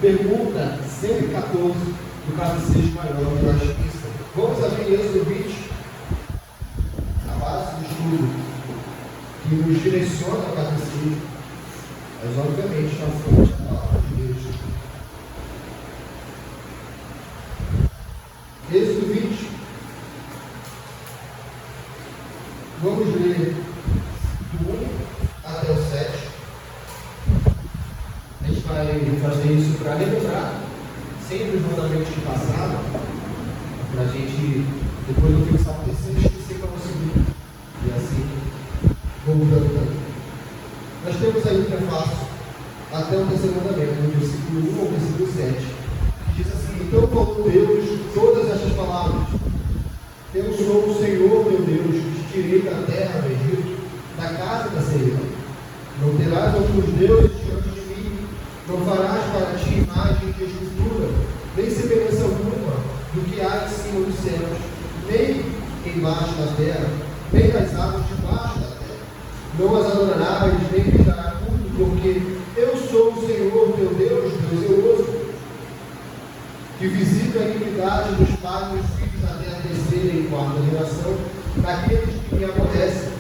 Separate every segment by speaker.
Speaker 1: Pergunta 114 do Catecismo Maior de Westminster. Vamos abrir Êxodo 20, a base do estudo, que nos direciona ao Catecismo, mas obviamente na fonte da palavra de Deus. Êxodo 20, vamos ler do 1 até o 7. A gente vai fazer isso para relembrar sempre os mandamentos que passaram, para a gente, depois do fixar o terceiro, esquecer para o segundo. E assim, vamos dando. Nós temos aí o prefácio até o terceiro mandamento, no versículo 1 ao versículo 7, que diz assim: então falou Deus todas estas palavras: eu sou o Senhor teu Deus, que te tirei da terra do Egito, da casa da servidão. Não terás outros deuses diante de mim, não farás para ti imagem de escultura, nem semelhança alguma do que há em cima dos céus, nem embaixo da terra, nem das águas debaixo da terra. Não as adorarás, nem lhes darás culto, porque eu sou o Senhor teu Deus, Deus zeloso, que visita a iniquidade dos pais e dos filhos até a terceira e quarta geração daqueles que me aborrecem,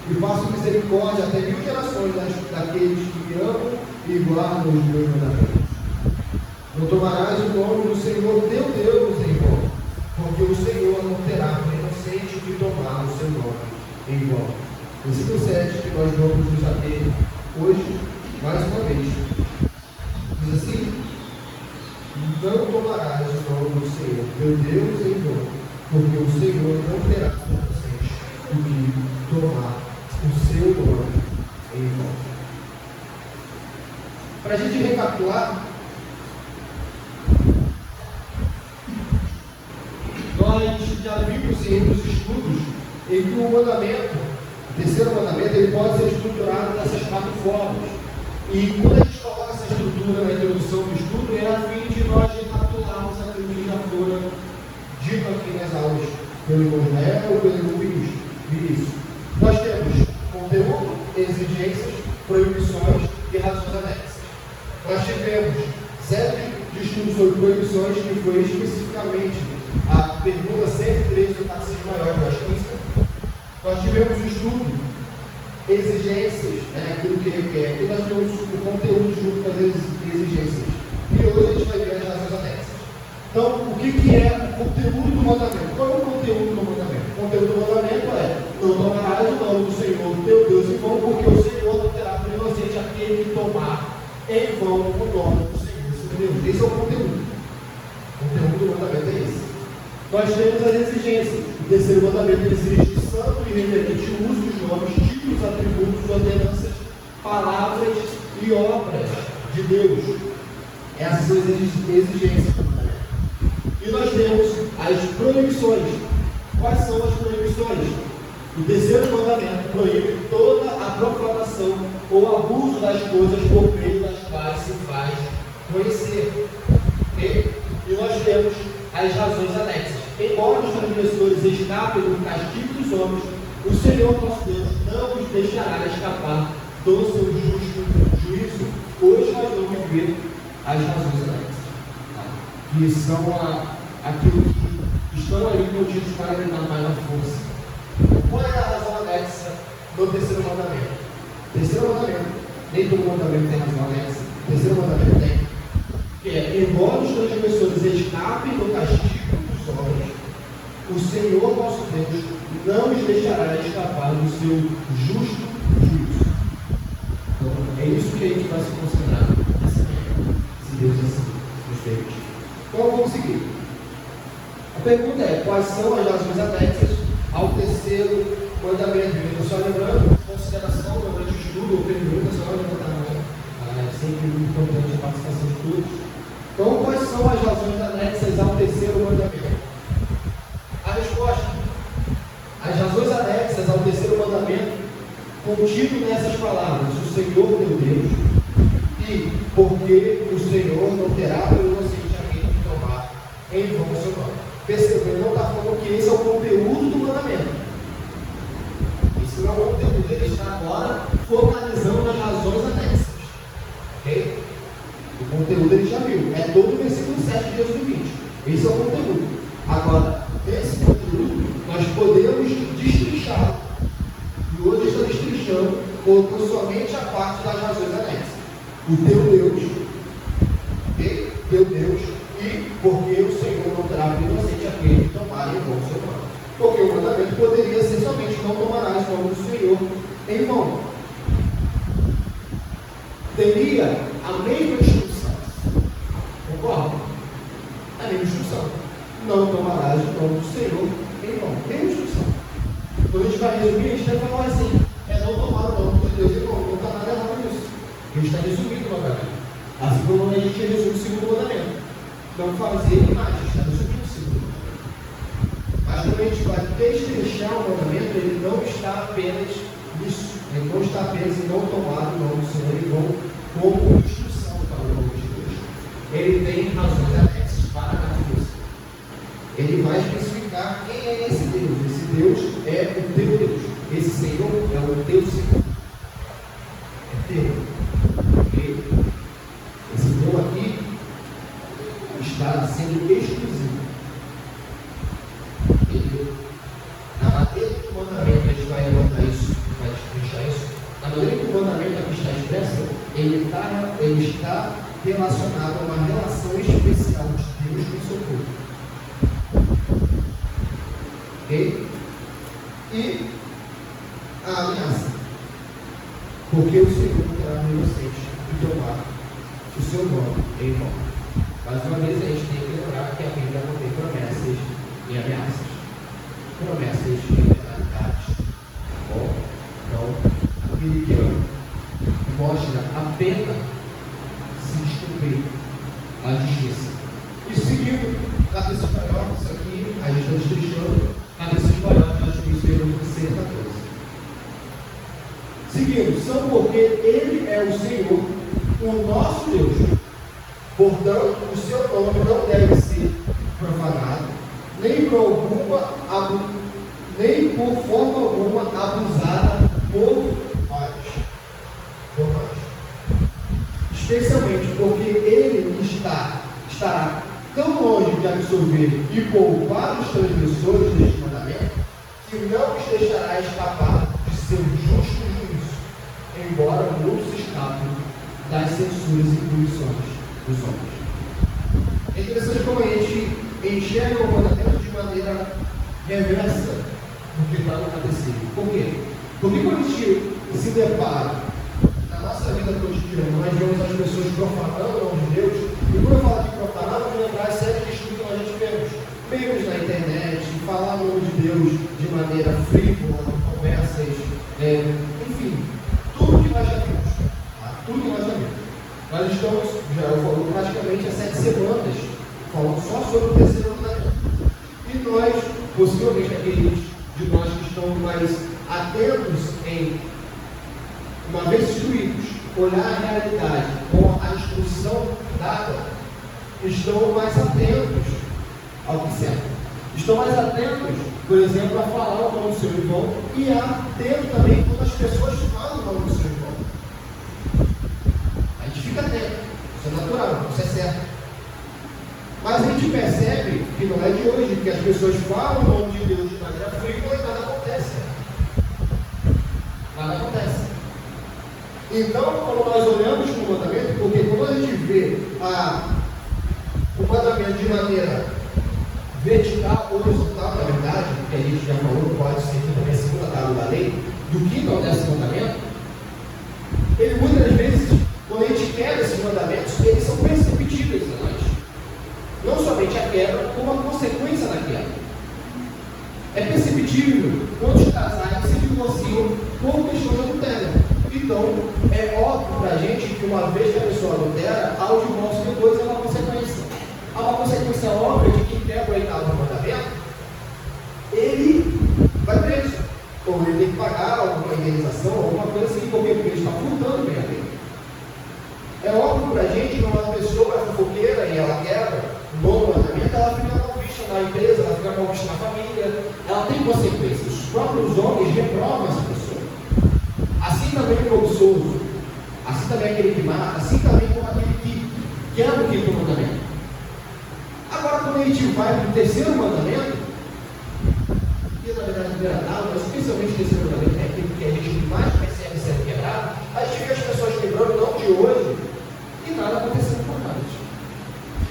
Speaker 1: e faço misericórdia até 1000 gerações daqueles que me amam e guardam os meus mandamentos. Não tomarás o nome do Senhor teu Deus em vão, porque o Senhor não terá por inocente que tomar o seu nome em vão. Versículo 7, que nós vamos nos ater hoje, mais uma vez. Diz assim: não tomarás o nome do Senhor teu Deus em vão, porque o Senhor não terá por inocente o que tomar o seu nome em vão. Para a gente recapitular, nós já vimos em outros estudos em que o mandamento, o terceiro mandamento, ele pode ser estruturado dessas 4 formas. E quando a gente coloca essa estrutura na introdução do estudo, é a fim de nós recapitularmos aquilo que já foi dito aqui nas aulas pelo irmão Israel ou pelo irmão Vinícius. Nós temos conteúdo, exigências, proibições e razões anexas. Nós tivemos série de estudos sobre proibições, que foi especificamente a pergunta 113 do Catecismo Maior de Westminster. Nós tivemos o estudo, exigências, aquilo que requer, e nós tivemos o conteúdo junto com as exigências. E hoje a gente vai ver as razões anexas. Então, o que é o conteúdo do mandamento? Qual é o conteúdo do mandamento? O conteúdo do mandamento é: não tomarás o nome do Senhor teu Deus em vão, porque o Senhor não terá por inocente aquele que tomar em vão o nome do Senhor seu Deus. Esse é o conteúdo. O conteúdo do mandamento é esse. Nós temos as exigências. O terceiro mandamento exige santo e reverente uso dos nomes, títulos, atributos, ordenanças, palavras e obras de Deus. Essas são as exigências do mandamento. E nós temos as proibições. Quais são as proibições? O terceiro mandamento proíbe toda a profanação ou abuso das coisas por meio das quais se faz conhecer. Okay? E nós temos as razões anexas. Embora os transgressores escapem do castigo dos homens, o Senhor nosso Deus não os deixará escapar do seu justo juízo. Hoje nós vamos ver as razões anexas, que são aquilo que estão ali contidos para lhe dar maior força. Qual é a razão anexa do terceiro mandamento? O terceiro mandamento, nem todo mandamento tem razão anexa. O terceiro mandamento tem, que é: embora os transgressores escapem do castigo dos homens, o Senhor nosso Deus não os deixará escapar do seu justo juízo. Então, é isso que a gente vai se concentrar nessa manhã, se Deus assim nos permitir. Então, vamos seguir. A pergunta é: quais são as razões anexas ao terceiro mandamento? Eu só lembrando, consideração durante o estudo ou pergunta, só levantar a mão. É sempre muito importante a participação de todos. Então, quais são as razões anexas ao terceiro mandamento? A resposta: as razões anexas ao terceiro mandamento, contido nessas palavras: o Senhor teu Deus, e porque o Senhor não terá por inocente alguém que tomar em vão o seu nome. Percebeu? Ele não está falando que esse é o conteúdo do mandamento. Esse não é o conteúdo. Ele está agora focalizando nas razões anexas. Ok? O O conteúdo ele já viu. É todo o versículo 7 de Êxodo 20. Esse é o conteúdo. Agora, esse conteúdo, nós podemos destrinchar. E hoje está destrinchando, colocando somente a parte das razões anexas. O teu Deus, okay? Teu Deus, e porque o Senhor não terá inocente aquele que tomar em vão o seu nome. Porque o mandamento poderia ser somente: não tomarás o nome do Senhor em vão. Teria a mesma instrução. Concorda? A mesma instrução. Não tomarás o nome do Senhor em vão. Mesma instrução. Quando a gente vai resumir, a gente vai falar assim: é não tomar o nome de Deus em vão. Não está nada errado nisso. A gente está resumindo novamente. Assim como a gente resume o segundo mandamento. Não fazer imagens, está resumindo o segundo. Mas quando a gente vai destrinchar o mandamento, ele não está apenas nisso. Ele não está apenas em não tomar o nome do Senhor em vão como instrução para o nome de Deus. Ele tem razões anexas para a força. Ele vai especificar quem é esse Deus. Esse Deus é o teu Deus. Esse Senhor é o teu Senhor. É teu. Okay? Esse Deus aqui está sendo exclusivo. Na maneira que o mandamento, a gente vai anotar isso, vai destrinchar isso. Na maneira que o mandamento aqui está expresso, ele está relacionado a uma relação especial de Deus com o seu povo. Ok? E a ameaça. Porque o Senhor terá no inocente e tomar o seu nome em vão. Mais uma vez, a gente tem que lembrar que a Bíblia contém promessas e ameaças. Promessas e penalidades. Bom, então, aquele que mostra a pena se descumprir a justiça. E seguindo, cabeça espanhol, isso aqui, a gente está destrinchando, cabeça espanhol, nós vamos ver no 6:14. Seguindo, são porque Ele é o Senhor, o nosso Deus. Portanto, o seu nome não deve ser profanado, nem por forma alguma abusada por nós. Especialmente porque ele estará tão longe de absorver e poupar os transgressores deste mandamento, que não os deixará escapar de seu justo juízo, embora muitos escapem das censuras e punições dos homens. É interessante como a gente enxerga o mandamento de maneira reversa do que está no catecismo. Por quê? Porque quando a gente se depara na nossa vida cotidiana, nós vemos as pessoas profanando o nome de Deus, e quando eu falo de profanar, eu vou lembrar as séries de estudo que a gente vemos, memes na internet, falar o nome de Deus de maneira frívola, conversas, enfim, tudo que nós já vimos. Tá? Tudo que nós já vimos. Nós estamos, já eu falo, praticamente há 7 semanas, falando só sobre o terceiro mandamento. E nós, possivelmente aqueles de nós que estão mais atentos em, uma vez instruídos, olhar a realidade com a instrução dada, estão mais atentos ao que serve. Estão mais atentos, por exemplo, a falar o nome do seu irmão e atento também quando as pessoas falam o nome do seu irmão. A gente fica atento, isso é natural, isso é certo. Mas a gente percebe que não é de hoje, que as pessoas falam o nome de Deus de maneira frívola e nada acontece. Nada acontece. Então, quando nós olhamos para o mandamento, porque quando a gente vê o mandamento de maneira vertical ou horizontal, na verdade, que a gente já falou, pode ser que também é a segunda tábua da lei, do quinto ao 10º mandamento, ele muitas vezes, quando a gente quebra esses mandamentos, eles são perceptíveis a nós. Não somente a quebra, como a consequência da quebra. É perceptível quantos casais se divorciam por questão de adultério. Então, é óbvio para a gente que uma vez que a pessoa adultera, há o divórcio depois é uma consequência. Há uma consequência óbvia de quem quebra o oitavo mandamento, ele vai preso. Ou ele tem que pagar alguma indenização, alguma coisa assim, porque ele está furtando bem a lei. É óbvio para a gente que uma pessoa é fofoqueira e ela quebra o novo mandamento, ela fica mal vista na empresa, ela fica mal vista na família, ela tem consequências. Os próprios homens reprovam essa pessoa. Assim também o cobiçoso, assim também aquele que mata, assim também como aquele que quando a gente vai para o terceiro mandamento, que na verdade não era nada, mas especialmente o terceiro mandamento é aquele que a gente mais percebe sendo quebrado, a gente vê as pessoas quebrando não de hoje e nada acontecendo com nós.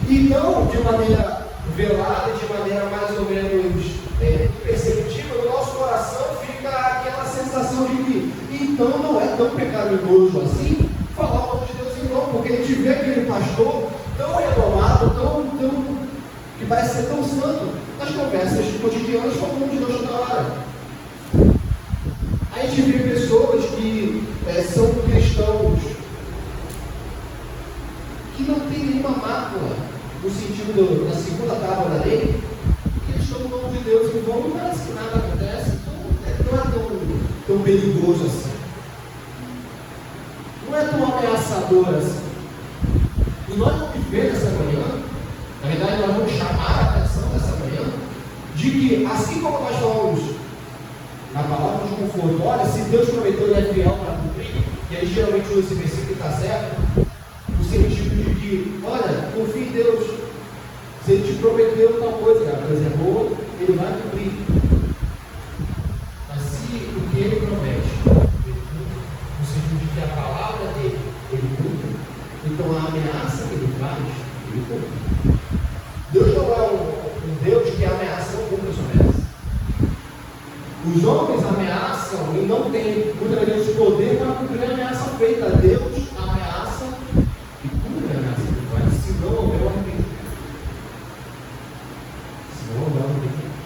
Speaker 1: E não de maneira velada, de maneira mais ou menos perceptível, no nosso coração fica aquela sensação de que então não é tão pecaminoso assim falar o nome de Deus em vão, porque a gente vê aquele pastor tão renomado, tão que parece ser tão santo nas conversas cotidianas com o nome de Deus toda hora. A gente vê pessoas que são cristãos que não têm nenhuma mácula no sentido da segunda tábua da lei, que eles estão no nome de Deus em vão, e parece que nada acontece, então não é tão perigoso assim. Não é tão ameaçador assim. E nós vamos viver nessa manhã, na verdade nós vamos chamar a atenção nessa manhã, de que assim como nós falamos na palavra de conforto, olha, se Deus prometeu, Ele é fiel para cumprir, e aí geralmente usa esse versículo que está certo, no sentido de que, olha, confia em Deus, se Ele te prometeu tal coisa, a coisa é boa, Ele vai cumprir. Mas se o que Ele promete, Ele cumpre, no sentido de que a palavra dele, Ele cumpre, então a ameaça que Ele faz, Ele cumpre. Deus não é um Deus que ameaça não cumpre a sua ameaça. Os homens ameaçam e não têm muitas vezes poder para cumprir a ameaça feita. Deus ameaça e cumpre a ameaça que faz, se não houver o arrependimento. Se não houver o arrependimento.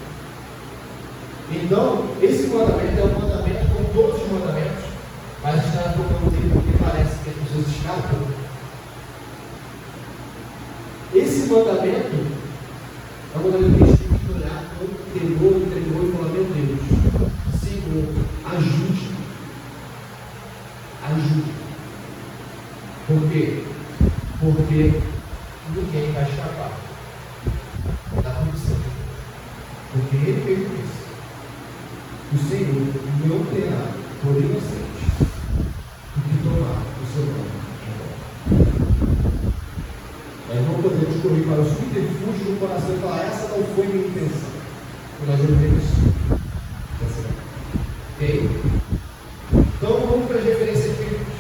Speaker 1: Então, esse mandamento é um mandamento como todos os mandamentos, mas está tocando dele porque parece que as pessoas escapam. Esse mandamento é um mandamento que a gente tem que olhar com temor, tremor e falar: meu Deus, Senhor, ajude. Ajude. Por quê? Porque ninguém vai escapar da punição. Porque Ele fez isso. O Senhor não terá por inocente o que tomar o seu nome. Nós não podemos correr para o subterfúgio do coração e falar: essa não foi minha intenção. Nós devemos ok? Então vamos para as referências bíblicas.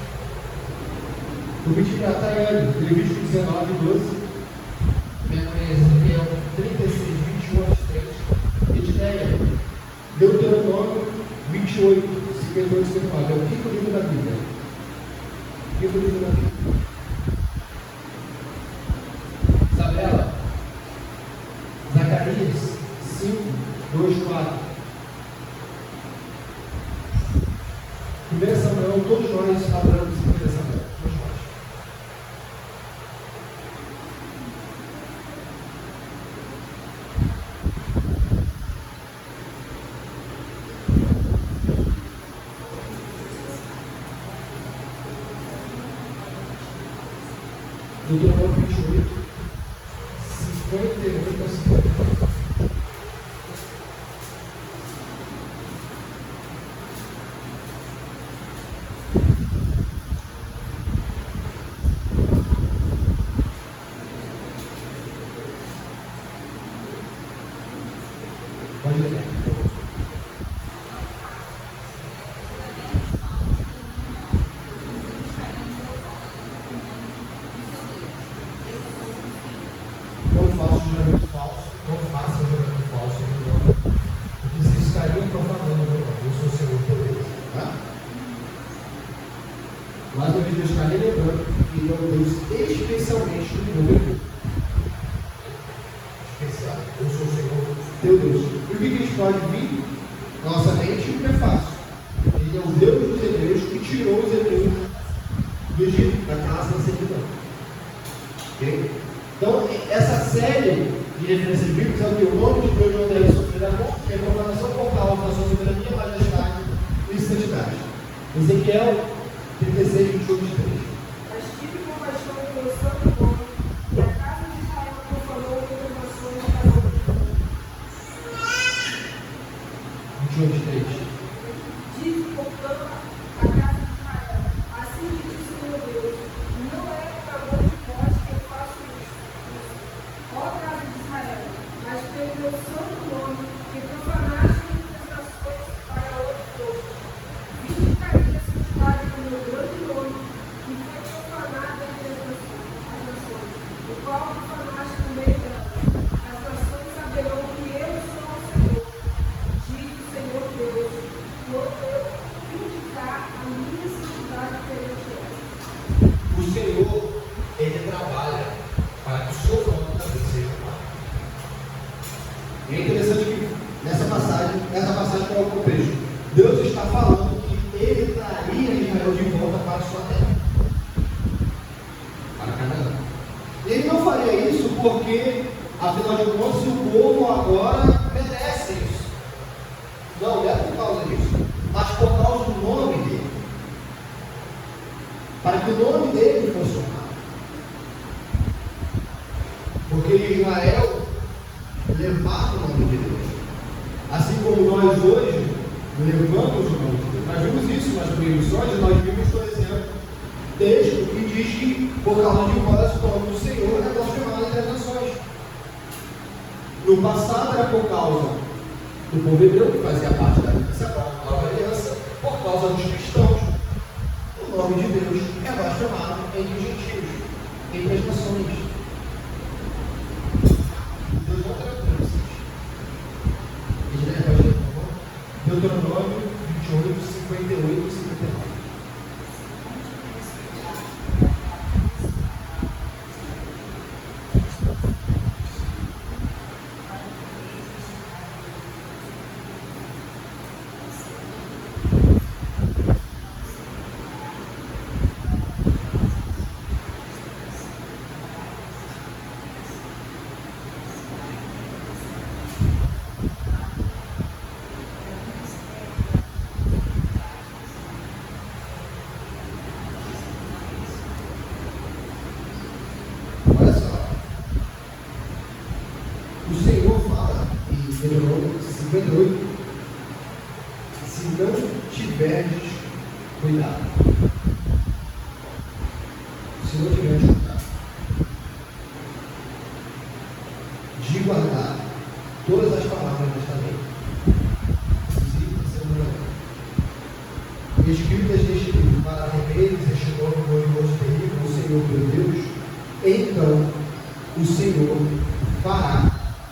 Speaker 1: Eu pedi para a Tayane, Levítico 19:12, Ezequiel 36:21-23, Edneia, Deuteronômio 28, 58, 59. É o quinto livro da Bíblia. Quinto livro da Bíblia. Isabela, Zacarias 5:2-4. 1 Samuel, todos nós hablamos de 1 Samuel, todos nós. Deuteronômio 28, 58-50. Pode ler. Não faça juramento falso, porque vocês estariam profanando o meu nome. Eu sou o Senhor poderoso. Tá? Mais uma vez, Deus está lembrando que Ele é um Deus especialmente no meu. Especial. Eu sou o Senhor teu Deus. E o que a gente pode vir na nossa mente? Não é fácil. Ele é o Deus dos hebreus que tirou os hebreus do Egito, da casa da servidão. Ok? Então, essa série de referências bíblicas é o que o nome de Deus não deve sofrer a morte, que é a proclamação portal da sua soberania, majestade e santidade. Ezequiel 36:21-23.
Speaker 2: Mas tive compaixão pelo santo nome, e a casa de Israel profanou a proclamação da casa de Deus.
Speaker 1: 21:23.
Speaker 2: Diz, portanto, a casa de Israel: assim diz o Senhor Deus, não é por amor de vós que eu faço isso. Ó casa de Israel,
Speaker 1: Ele não faria isso porque, afinal de contas, o povo agora merece isso. Não é por causa disso, mas por causa do nome dele. Para que o nome dele fosse honrado. Porque Israel levava o nome de Deus. Assim como nós hoje levamos o nome de Deus. Nós vimos isso nas proibições, nós vimos, por exemplo, texto que diz que por causa de vós o nome do Senhor é blasfemado entre as nações. No passado era por causa do povo hebreu, que fazia parte da nova aliança, por causa dos cristãos. O nome de Deus é blasfemado entre os gentios, entre as nações. Deus não tranquilo, vocês. Deuteronômio 28, 58 e 59. Olha só, o Senhor fala em Deuteronômio 58, se não tiverdes cuidado, se não tiverdes cuidado de guardar todas as palavras desta lei, escritas neste livro, para temeres este nome glorioso e terrível, o Senhor teu Deus, então o Senhor fará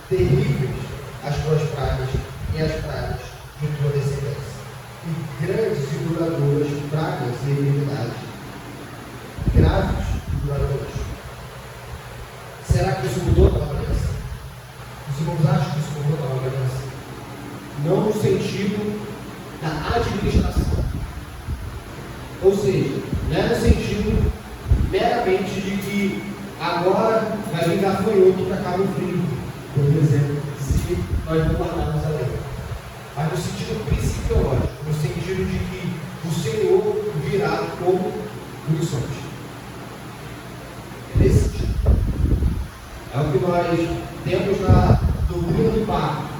Speaker 1: terríveis as tuas pragas e as pragas de tua descendência, e grandes e duradouras pragas e enfermidades, graves e duradouras. Será que isso mudou na aliança? Os irmãos acham que isso mudou na aliança? Não no sentido da administração. Ou seja, não é no sentido meramente de que agora vai vir gafanhoto para Cabo Frio, por exemplo, se nós não guardarmos a lei. Mas no sentido principiológico, no sentido de que o Senhor virá como punições. É nesse sentido. É o que nós temos na doutrina do pacto.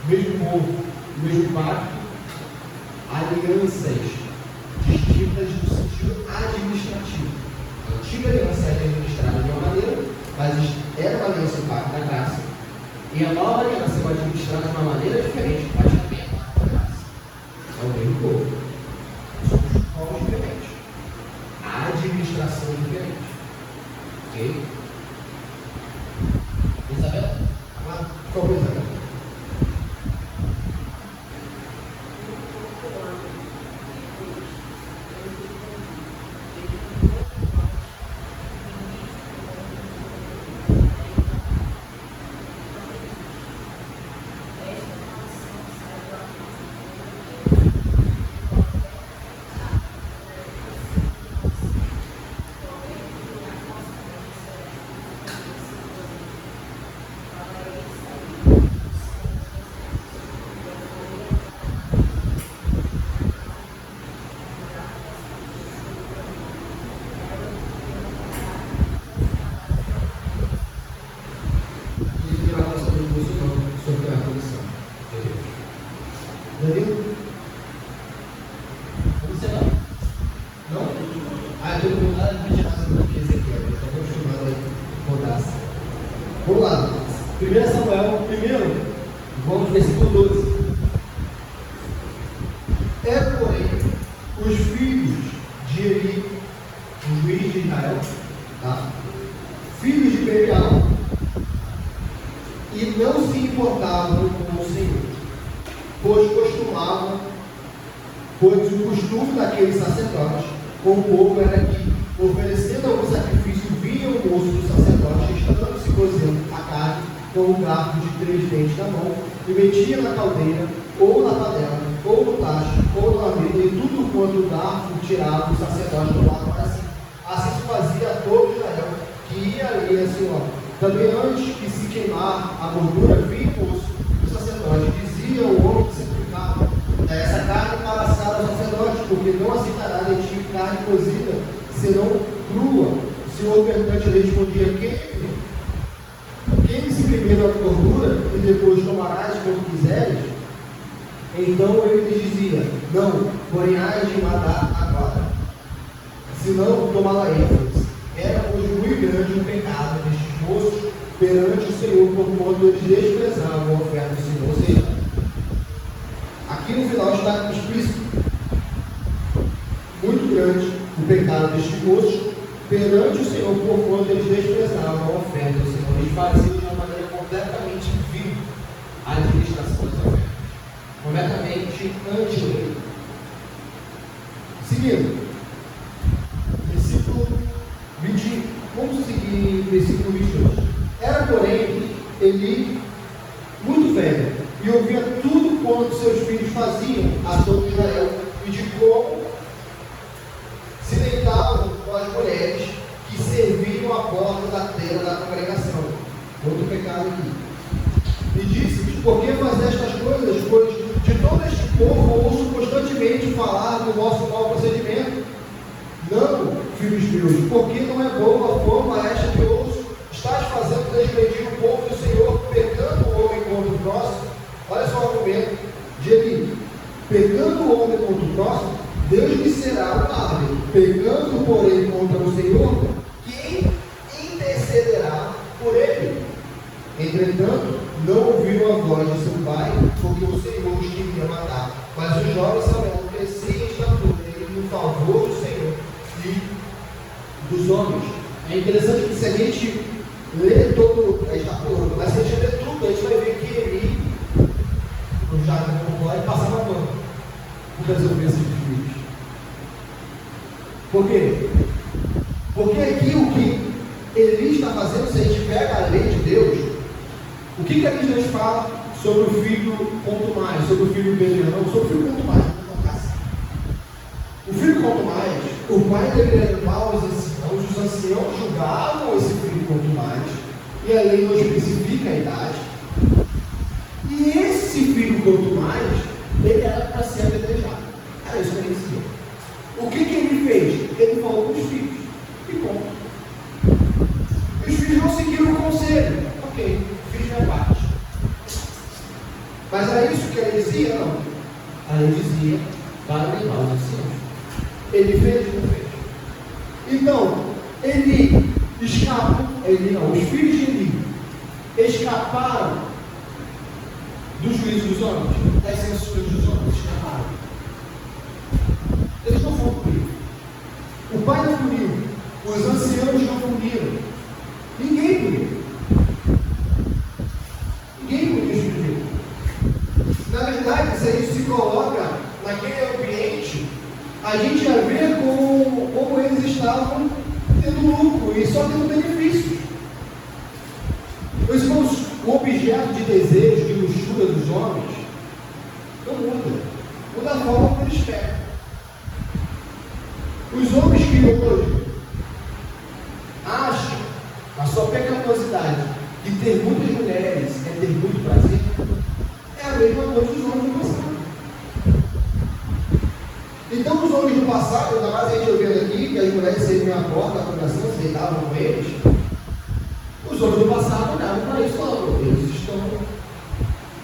Speaker 1: Mesmo povo, mesmo pacto, alianças distintas no sentido administrativo. A antiga aliança era administrada de uma maneira, mas era uma aliança do pacto da graça. E a nova aliança foi administrada de uma maneira diferente, mas também é pacto da graça. É o mesmo povo. Somos povos diferentes. A administração é diferente. Ok? Isabel? Qual foi Isabel? Vamos lá. 1 Samuel, vamos no versículo 12. Porém, os filhos de Eli, o juiz de Israel, filhos de Belial, e não se importavam com o Senhor, pois o costume daqueles sacerdotes com o povo era que, oferecendo algum sacrifício, vinha o moço do sacerdote, estando-se cozendo a carne com um garfo de 3 dentes na mão, e metia na caldeira, ou na panela, ou no tacho, ou na vida, e tudo quanto o garfo tirava, o sacerdote tomava para si. Assim se fazia a todo Israel, que ia ali assim, ó, também antes que se queimar a gordura, vinha o sacerdote, dizia o homem que sacrificava, essa carne para assar ao sacerdote, porque não aceitará de ti carne cozida, senão crua. O Senhor perguntante respondia: queime-se primeiro a gordura e depois tomarás quando quiseres? Então ele lhes dizia: não, porém hás de matar agora, senão tomá-la-eis. Era, pois, muito grande o pecado destes moços perante o Senhor, porquanto eles desprezavam a oferta do Senhor. Ou seja, aqui no final está explícito: muito grande o pecado destes moços perante o Senhor, porquanto eles desprezavam a oferta do Senhor. Eles faziam de uma maneira completamente vil a administração das ofertas, completamente anti-lei. Seguindo, versículo 20, vamos seguir versículo 22. Era, porém, Eli muito velho, e ouvia tudo quanto seus filhos faziam a todo Israel, e de como se deitavam com as mulheres que serviam à porta da tenda da congregação. Outro pecado aqui. E disse-lhes: por que fazer estas coisas? Pois de todo este povo ouço constantemente falar do vosso mau procedimento. Não, filhos meus, porque não é boa a forma esta que ouço. Estás fazendo despedir o povo do Senhor, pecando o homem contra o próximo. Olha só o argumento de Eli: pecando o homem contra o próximo, Deus lhe será o árbitro. Pecando, porém, contra o Senhor, quem intercederá por ele? Entretanto, não ouviram a voz de seu pai, porque o Senhor os queria matar. Mas o jovem Samuel crescia em estatura no favor do Senhor e dos homens. É interessante que se a gente ler todo, a estatura, mas se a gente ler tudo, a gente vai ver que ele, no jardim popular, ele passava pano por resolver esses desvios. Por quê? Porque aqui o que Eli está fazendo, se a gente pega a lei de Deus, o que a Deus fala sobre o filho contumaz, sobre o filho beliano, sobre o filho contumaz? O filho contumaz, o pai deveria levar os anciãos julgavam esse filho contumaz, e a lei não especifica a idade, e esse filho contumaz, ele era para ser apedrejado. Era isso que ele dizia. O que ele fez? Ele falou para os filhos, e ponto. Os filhos não seguiram o conselho. Ok, fiz minha parte. Mas era isso que ele dizia? Não. Ele dizia para levar os anciãos. Ele fez ou não fez? Então, ele escapou, os filhos de Eli escaparam do juízo dos homens, das censões dos homens, escaparam. Eles não foram punidos. O pai não puniu, os anciãos não puniram, ninguém puniu. Ninguém puniu os filhos. Na verdade, se a gente se coloca naquele ambiente, a gente já vê como eles estavam tendo lucro e só tendo benefícios. Meus irmãos, o objeto de desejo, de luxúria dos homens, não muda. Muda a forma como eles pegam. Os homens que hoje acham, a sua pecaminosidade, de ter muitas mulheres é ter muito prazer, é a mesma coisa dos homens do passado. Então, os homens do passado, ainda mais a gente ouvindo aqui, que as mulheres serviam a porta da congregação, se deitavam com eles, os homens do passado olhavam para isso e falavam: eles estão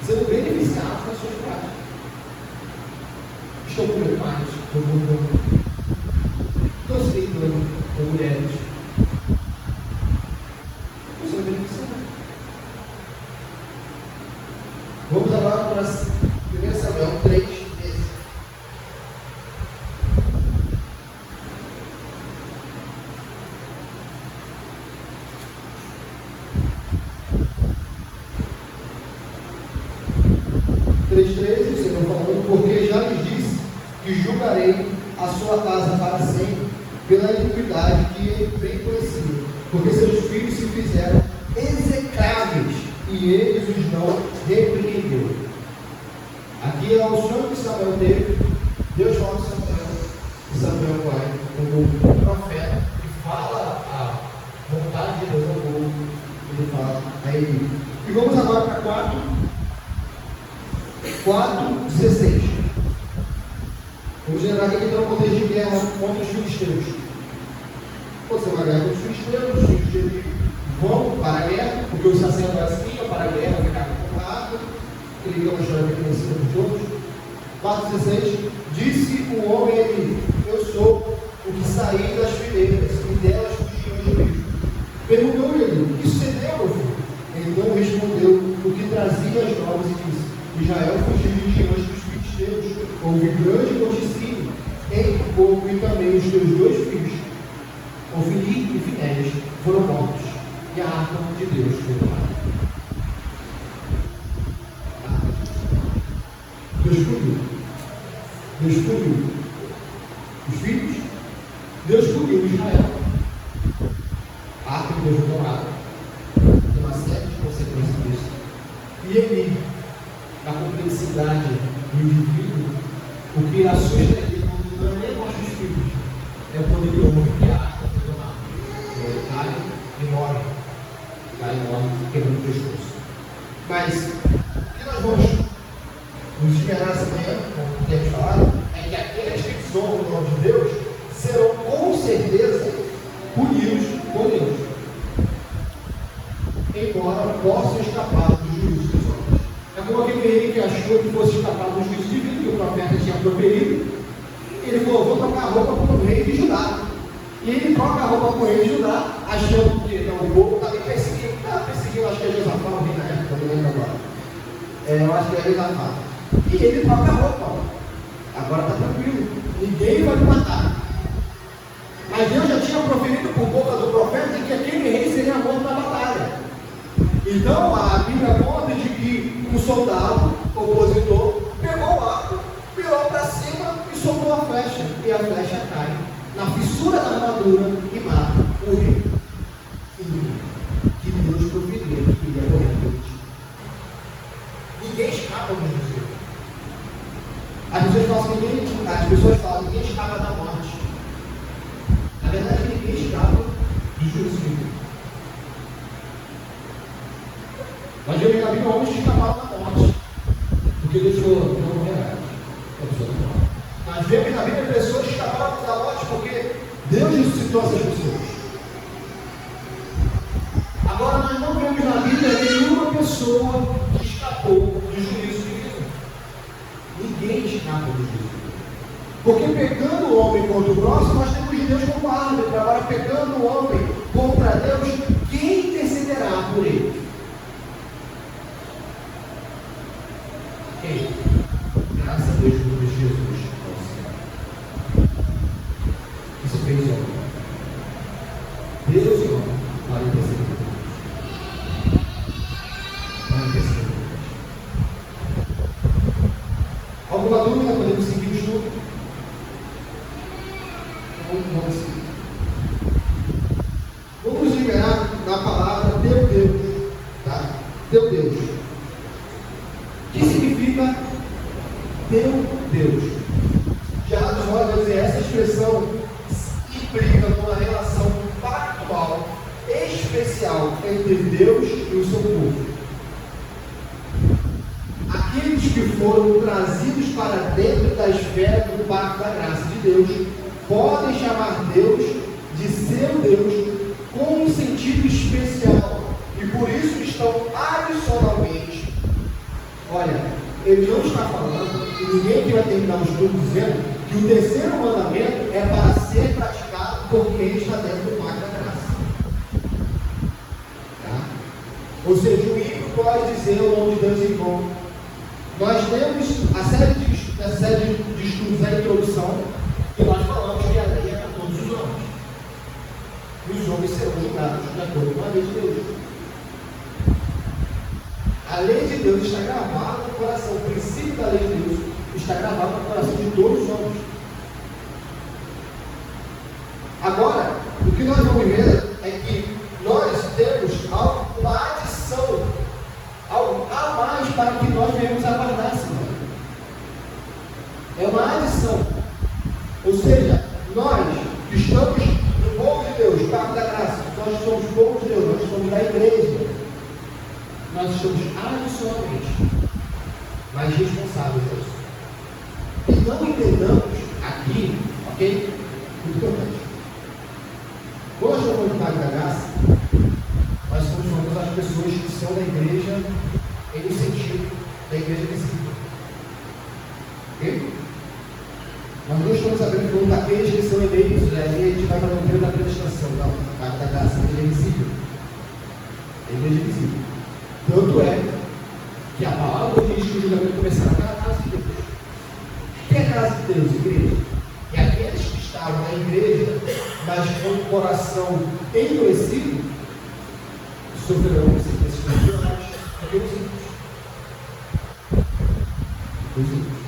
Speaker 1: sendo beneficiados nas suas práticas. Estão comendo mais, estão mudando, estão se deitando com mulheres. Estão sendo beneficiados. Vamos agora para 1 Samuel 3, 13. O Senhor falando: porque já lhes disse que julgarei a sua casa para sempre pela iniquidade que ele bem conhecia, porque seus filhos se fizeram execráveis e eles os não repreendeu. Aqui é o sonho que Samuel teve. Deus fala com Samuel, e Samuel vai como um profeta que fala a vontade de Deus ao povo. ele fala a Eli. E vamos agora para 4:16. Vamos lembrar que aqui está um contexto de guerra contra os filisteus. Pode ser uma guerra contra os filisteus vão para a guerra, porque os sacerdotes iam para a guerra, ficavam com raiva. Ele é uma história bem conhecida por todos. 4:16. Disse o homem a Eli: eu sou o que saí das fileiras, e delas fugiu o juízo. Perguntou-lhe Eli: o que sucedeu, meu filho? Então respondeu o que trazia as novas e disse: Israel fugiu de diante dos filisteus, houve grande conticínio entre o povo e também os teus 2 filhos, Ofni e Finéias, foram mortos, e a arca de Deus foi levada. Deus puniu os filhos, Deus puniu Israel. A arca de Deus foi tomada. Tem uma série de consequências disso. E ele, na complexidade do indivíduo, o que assusta ele não é nem morte dos filhos, é o poder do homem que a arca foi tomada. Ele cai e morre. Cai e morre, quebrando o pescoço. Mas, o que nós vamos nos esperar essa manhã, como temos falado, é que aqueles que zombam o nome de Deus serão com certeza punidos por Deus, embora possam escapar do juízo dos homens. É como aquele rei que achou que fosse escapar do juízo divino que o profeta tinha proferido. Ele falou: vou trocar a roupa com o rei de Judá. E ele troca a roupa com o rei de Judá, achando que o povo está ali perseguindo. Perseguindo, acho que é Josafá, o rei na época, não lembro agora. Eu acho que é Josafá. E ele troca a roupa. Agora está tranquilo, ninguém vai me matar. Mas Deus já tinha proferido por boca do profeta que aquele rei seria morto na batalha. Então a Bíblia conta de que um soldado opositor pegou o arco, virou para cima e soltou a flecha. E a flecha cai na fissura da armadura e mata o rei. Que Deus proferiu que iria morrer por ti. Ninguém escapa do juízo. As pessoas falam que ninguém escapa da morte. Na verdade, ninguém escapa do juízo divino. Mas vemos na Bíblia homens que escaparam da morte, porque Deus falou: não morrerá. Mas vemos na Bíblia pessoas que escaparam da morte porque Deus ressuscitou essas pessoas. Agora, nós não vemos na Bíblia nenhuma pessoa que escapou do juízo divino. Ninguém escapa do juízo divino. Porque pecando o homem contra o próximo, nós temos Deus como árbitro. Agora, pecando o homem contra Deus, quem intercederá por ele? Quem? Graças a Deus por Jesus ao céu. Isso fez homem. Deus e homem para interceder por Deus. Para interceder por Deus. Alguma dúvida? Podemos seguir o estudo? Vamos seguir. Vamos liberar na palavra teu Deus. Tá? Teu Deus. O que significa teu Deus? Já nos modos dizer, essa expressão implica numa relação pactual especial entre Deus e o seu povo. Aqueles que foram trazidos para dentro da esfera do pacto da graça de Deus podem chamar Deus de seu Deus com um sentido especial e por isso estão adicionalmente. Olha, ele não está falando, e ninguém aqui vai terminar o estudo dizendo que o terceiro mandamento é para ser praticado por quem está dentro do pacto da graça. Tá? Ou seja, o ímpio pode dizer o nome de Deus em vão. Nós temos a série de estudos da introdução, que nós falamos que a lei é para todos os homens. E os homens serão julgados de acordo com a lei de Deus. A lei de Deus está gravada no coração, o princípio da lei de Deus está gravado no coração de todos os homens. Agora, o que nós vamos ver é que nós temos uma adição, algo a mais para que nós venhamos a guardar, Senhor. É uma adição. Ou seja, nós que estamos no povo de Deus, pacto da graça, nós somos povo povo de Deus, nós somos da igreja. Nós estamos adicionalmente mais responsáveis disso. E não entendamos aqui, ok? Muito importante. Quando nós chamamos de Pai da Graça, nós somos chamando as pessoas que são da igreja em um sentido da igreja visível. Ok? Nós não estamos sabendo que daqueles que são eleitos, né? A gente vai para o período da prestação, não, Pai da Graça, a igreja visível. A igreja visível. Tanto é que a palavra diz que o julgamento começará na casa de Deus. O que é a casa de Deus, igreja? É aqueles que estavam na igreja, mas com o coração endurecido, sofrerão consequências naturais, porque os ímpios.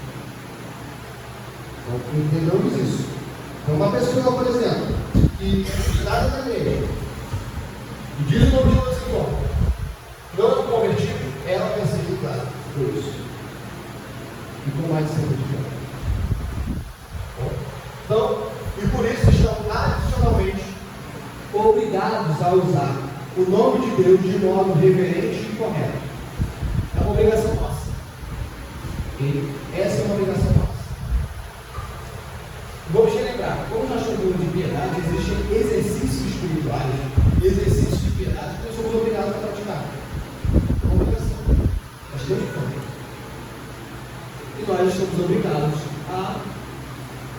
Speaker 1: Então, entendamos isso. Então, uma pessoa, por exemplo, que está na igreja, e diz o nome de Deus em volta, não é convertido, ela vai ser julgada por isso. E com mais de 100 anos. Então, e por isso estão adicionalmente obrigados a usar o nome de Deus de modo reverente e correto. É uma obrigação nossa. E essa é uma obrigação nossa. Vamos relembrar, como nós estamos falando de piedade, existem exercícios espirituais, exercícios de piedade que nós somos obrigados a praticar. É uma obrigação. Nós temos que fazer. E nós estamos obrigados a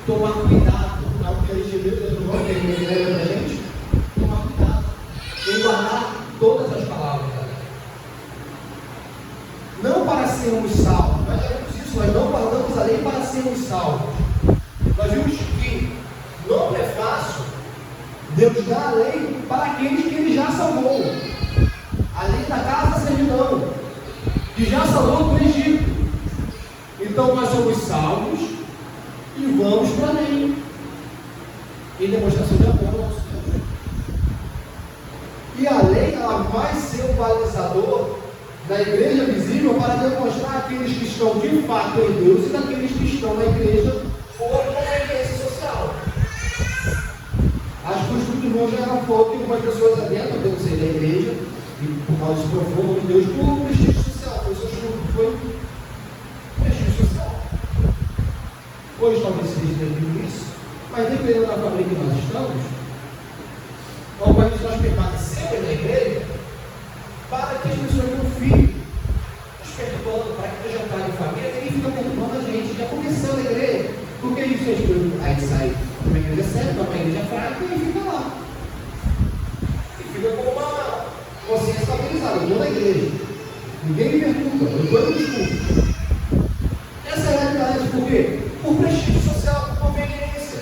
Speaker 1: tomar cuidado, não porque a gente vê dentro do nome, que ele lembra da gente, tomar cuidado em guardar todas as palavras da lei. Não para sermos salvos, nós sabemos isso, nós não guardamos a lei para sermos salvos. Nós vimos que no prefácio, Deus dá a lei para aqueles que Ele já salvou. A lei da casa da servidão, que já salvou do Egito. Então nós somos salvos e vamos para a lei, em demonstração de amor ao nosso Deus. E a lei, ela vai ser o balizador da igreja visível para demonstrar aqueles que estão de fato em Deus e daqueles que estão na igreja por conveniência social. Acho que os frutos bons já eram pouco que algumas pessoas adentram pelo ser da igreja e por causa de profundo de Deus por prestígio social. Por isso foi prestígio social. Hoje talvez seja devido isso, mas dependendo da família que nós estamos, algumas nós permanecemos na igreja para que as pessoas não fiquem nos perturbando, para que o jantar de família ninguém fica perturbando a gente. Já começou a igreja, porque a gente sai de uma igreja séria, para uma igreja fraca e fica lá. E fica com uma consciência estabilizada. Eu estou na igreja, ninguém me perturba, eu estou no discurso. Essa é a realidade, por quê? Por prestígio social, por conveniência.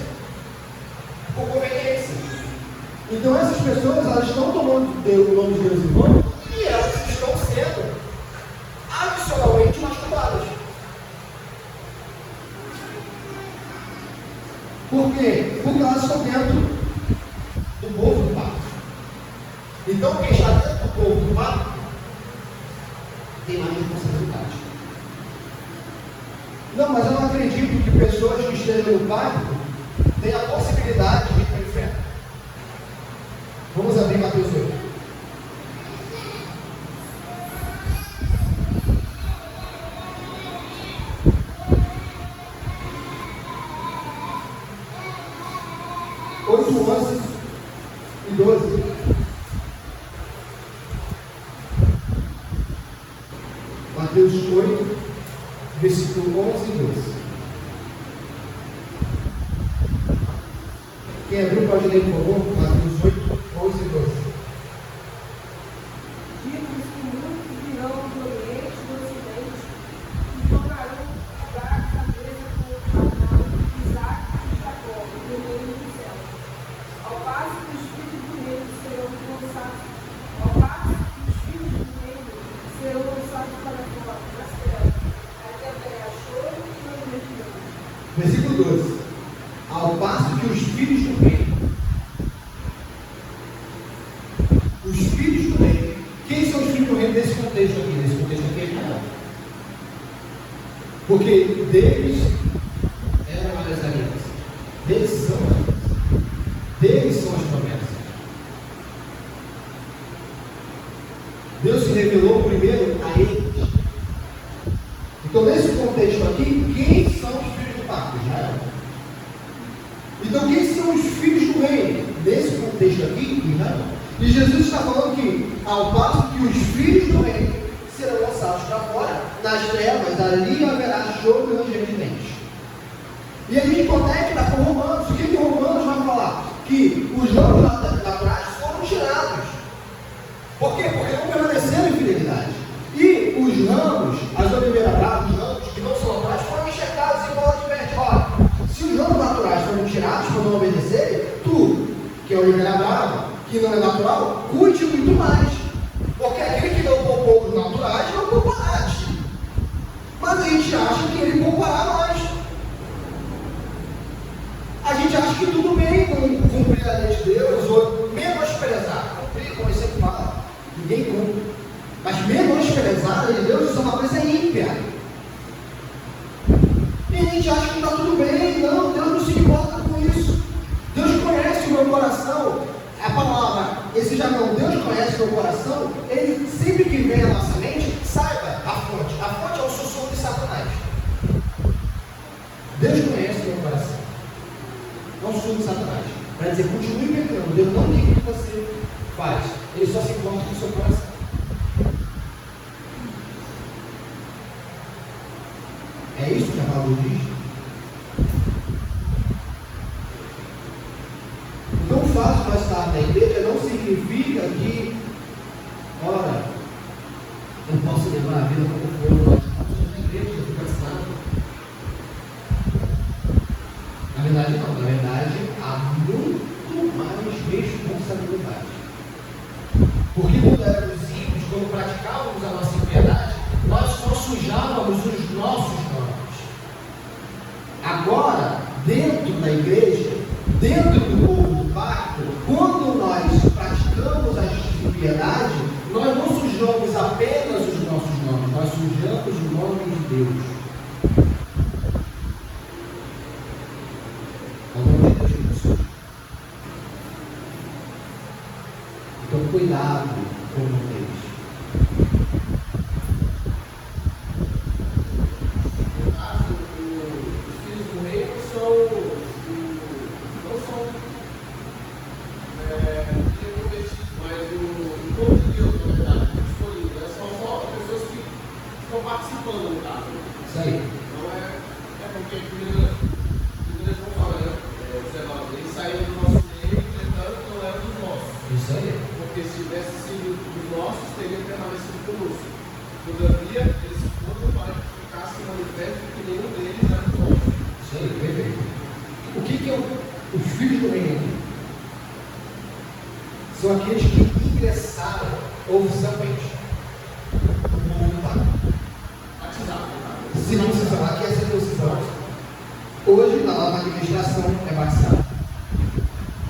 Speaker 1: Por conveniência. Então essas pessoas, elas estão tomando o nome de Deus em vão e elas estão sendo adicionalmente masturbadas. Por quê? Porque elas estão dentro do povo do pacto. Então quem está dentro do povo do pacto tem mais responsabilidade. Não, mas eu não acredito que pessoas que estejam no pacto tenham a possibilidade de ir para o inferno. Vamos abrir Mateus 8. Oito, 11 e 12. Mateus 8, versículo 11 e 12. Quem abriu pode ler, por favor? Mateus 8, 11 e 12.
Speaker 2: Diz que muitos virão do Oriente e do Ocidente e tornarão lugar da mesa com Abraão, Isaac e Jacó, no reino do céu. Ao passo que os filhos do reino serão lançados, para fora, nas trevas, até haverá choro e ranger de dor.
Speaker 1: Versículo 12. Ao passo que os filhos do reino, quem são os filhos do reino nesse contexto aqui? Nesse contexto aqui é Israel. Porque deles eram as alianças, deles são as alianças, deles são as promessas. Deus se revelou primeiro a eles. Então, nesse contexto aqui, quem são os filhos do pacto? Israel. Então, quem são os filhos do reino? Nesse contexto aqui, Israel. E Jesus está falando que, ao passo que os filhos do reino serão lançados para fora, nas trevas, ali haverá choro e ranger de dentes. E a gente conecta com Romanos. O que Romanos vai falar? Que os ramos naturais foram tirados. Por quê? Porque não permaneceram em fidelidade. E os ramos, as oliveiras bravas, os ramos que não são naturais, foram enxertados e Paulo adverte: olha, se os ramos naturais foram tirados para não obedecerem, tu, que é oliveira brava, que não é natural, cuide muito mais. Porque aquele que não poupou os naturais, não poupará. Mas a gente acha que ele poupará mais. A gente acha que tudo bem com cumprir a lei de Deus, ou menosprezar. Cumprir, como ele sempre fala, ninguém cumpre. Mas menosprezar a lei de Deus, isso é uma coisa ímpia. E a gente acha que está tudo bem. Não, Deus não se importa com isso. Deus conhece o meu coração. A palavra, esse jargão, Deus conhece o meu coração. Ele, sempre que vem à nossa mente, saiba a fonte. A fonte é o sussurro de Satanás. Deus conhece o meu coração. Não o sussurro de Satanás. Para dizer, continue pecando. Deus não liga o que você faz. Ele só se importa com o seu coração. É isso que a palavra diz. Então, o fato de nós estarmos na igreja não significa que, ora, eu posso levar a vida como for, nós estamos na igreja, eu fico cansado. Na verdade, não. Na verdade, há muito mais responsabilidade. Porque quando éramos ímpios, quando praticávamos a nossa impiedade, nós só sujávamos os nossos nomes. Agora, dentro da igreja, dentro do povo do pacto, quando nós praticamos a impiedade, nós não sujamos apenas os nossos nomes, nós sujamos o nome de Deus. O nome de Deus é isso. Então, cuidado com eles. São aqueles que ingressaram oficialmente no mundo do pacto. Se não se falar que é circuncisão, hoje na nova administração é batizado.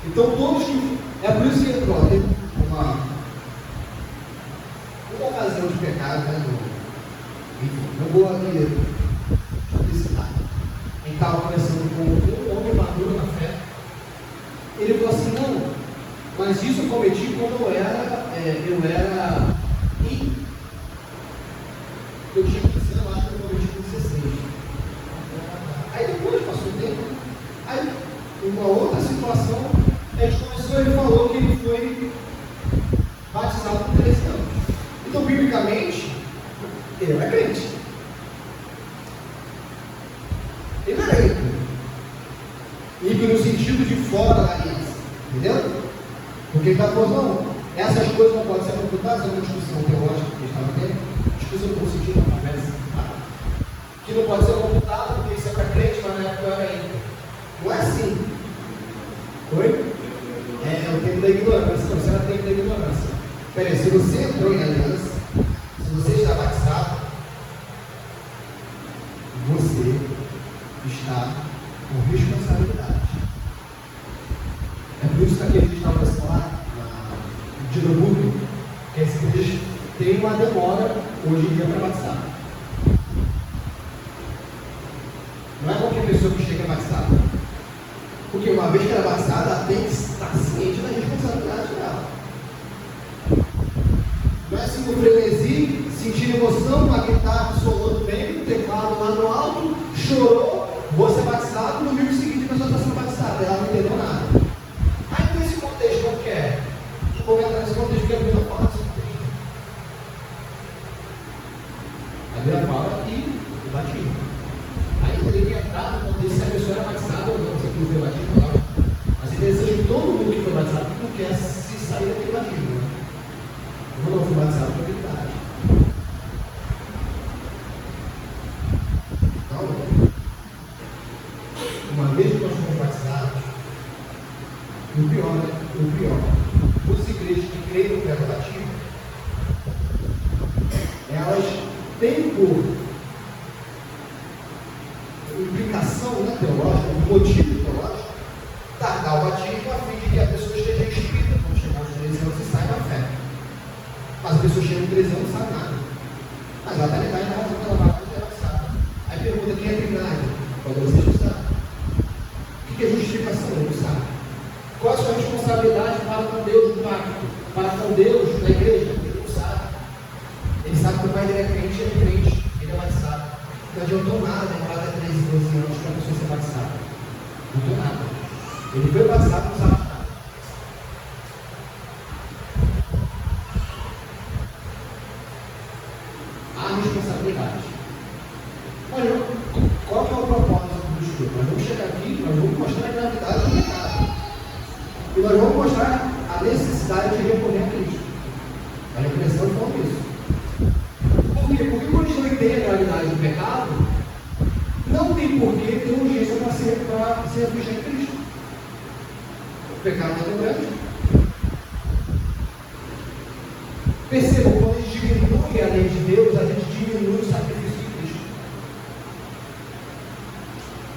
Speaker 1: Então todos que. É por isso que entrou uma ocasião de pecado, né? Enfim, não vou aqui visitar. Ele estava conversando com um homem maduro na fé. Ele falou assim: não, mas isso eu cometi quando eu era eu tinha 15 anos, acho que eu cometi com 16. Aí depois passou o tempo. Aí, uma outra situação, a gente começou, ele falou que ele foi batizado com 13 anos. Então, biblicamente, ele era crente. Ele não era ímpio. Ímpio no sentido de fora da aliança. Entendeu? Porque ele está falando, não, essas coisas não podem ser computadas, é uma discussão teológica que estava tendo. Discussão no sentido da conversa. Que não pode ser computado porque isso é para crente, mas na época era ímpio. Não é assim. Oi? É o tempo da ignorância. Você era o tempo da ignorância. Peraí, se você entrou em aliança, se você está batizado, você está com responsabilidade. É por isso que aquele que estava lá, de Noruega, que esse igreja tem uma demora hoje em dia para batizar. Não é qualquer pessoa que chega batizada. Porque uma vez que ela é batizada, ela tem que estar ciente da responsabilidade dela. Não é assim no frenesi, sentindo emoção, uma guitarra solando bem, um teclado lá no alto, chorou, vou ser batizado, no domingo seguinte a pessoa está sendo batizada, ela não entendeu nada. Aí nesse contexto, como que é? Vou entrar nesse contexto que a Bíblia fala desse contexto. A Bíblia fala que o batismo. Aí teria que entrar no contexto se a pessoa era batizada ou não, se aquilo foi batismo ou não. Mas ele deseja que todo mundo que foi batizado não quer se sair daquele batismo. Né? Eu não fui batizado por habilidade. Então, uma vez que nós fomos batizados, o pior, as igrejas que creem no pré-batismo, elas têm por implicação, né, teológica, motivo teológico, tardar o batismo a fim de que a pessoa esteja inscrita quando chegar aos 13 anos e sai da fé. Mas a pessoa chega aos 13 anos e não sabe nada. Mas ela está ligada na razão que ela vai fazer, ela sabe. Aí pergunta quem é trindade. Quando você não sabe. O que é justificação? Ele não sabe. Qual é a sua responsabilidade para com Deus no pacto? Para com Deus na igreja? Ele não sabe. Ele sabe que o pai dele é crente, ele é crente, ele é batizado. Não adiantou nada demorar até 13, 12 anos para a pessoa ser batizada. Não adiantou nada. Ele foi batizado, não sabe nada. Há responsabilidade. Mas qual que é o propósito do estudo? Nós vamos chegar aqui, nós vamos mostrar a gravidade do pecado. E nós vamos mostrar a necessidade de recorrer a Cristo. A repressão foi isso. Por quê? Porque quando a gente não entende a gravidade do pecado, não tem porquê ter urgência para se refugiar em Cristo. O pecado é tão grande. Percebam, quando a gente diminui a lei de Deus, a gente diminui o sacrifício de Cristo.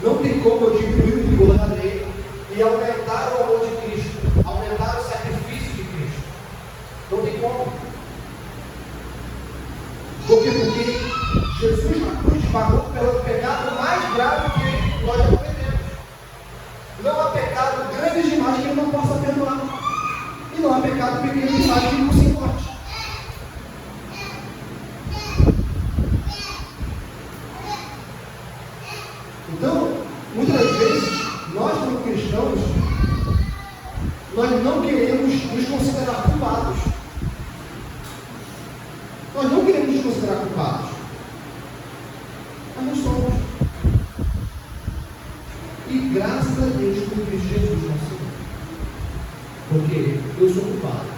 Speaker 1: Não tem como eu diminuir o vigor da lei e aumentar o amor de Cristo, aumentar o sacrifício de Cristo. Não tem como. Por quê? Porque Jesus na cruz pagou pelo pecado mais grave que nós já cometemos. Não há pecado grande demais que ele não possa perdoar. E não há pecado pequeno demais que ele não se importe. Então, muitas vezes, nós como cristãos, nós não queremos nos considerar culpados. Nós não queremos nos considerar culpados. Mas nós somos. E graças a Deus por Cristo Jesus, nosso Senhor. Porque eu sou culpado.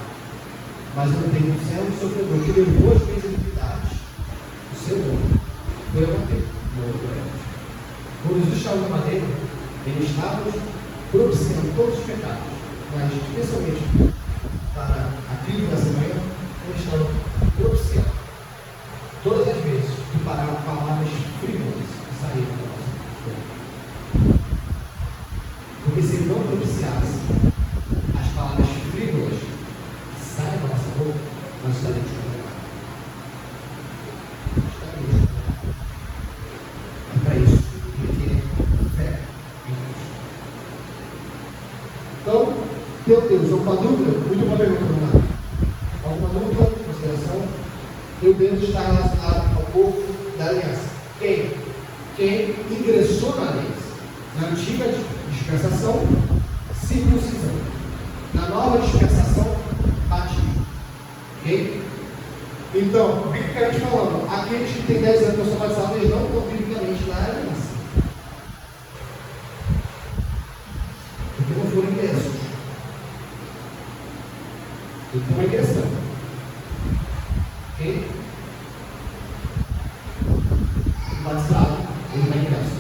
Speaker 1: Mas eu tenho um servo sofredor que levou as minhas iniquidades. O seu nome. Foi a bater. Quando Jesus estava na madeira, ele estava propiciando todos os pecados. Mas especialmente para aquilo da semana, ele estava propiciando todas as vezes que pararam palavras frívolas que saíram da nossa boca. Porque se ele não propiciasse as palavras frívolas que saem da nossa boca, nós estaremos condenados. E para isso, requer fé em Cristo. Então, meu Deus, alguma dúvida? Muito boa pergunta, Renato. Alguma dúvida, consideração? Meu Deus está relacionado ao povo da aliança. Quem ingressou na aliança? Na antiga dispensação, circuncisão. Na nova dispensação, batismo. Ok? Então, biblicamente falando, aqueles que têm 10 anos que são batizados, eles não estão biblicamente na aliança. Porque não foram ingressos. Então, é ingressão. Ok? Batizado, ele vai ingresso.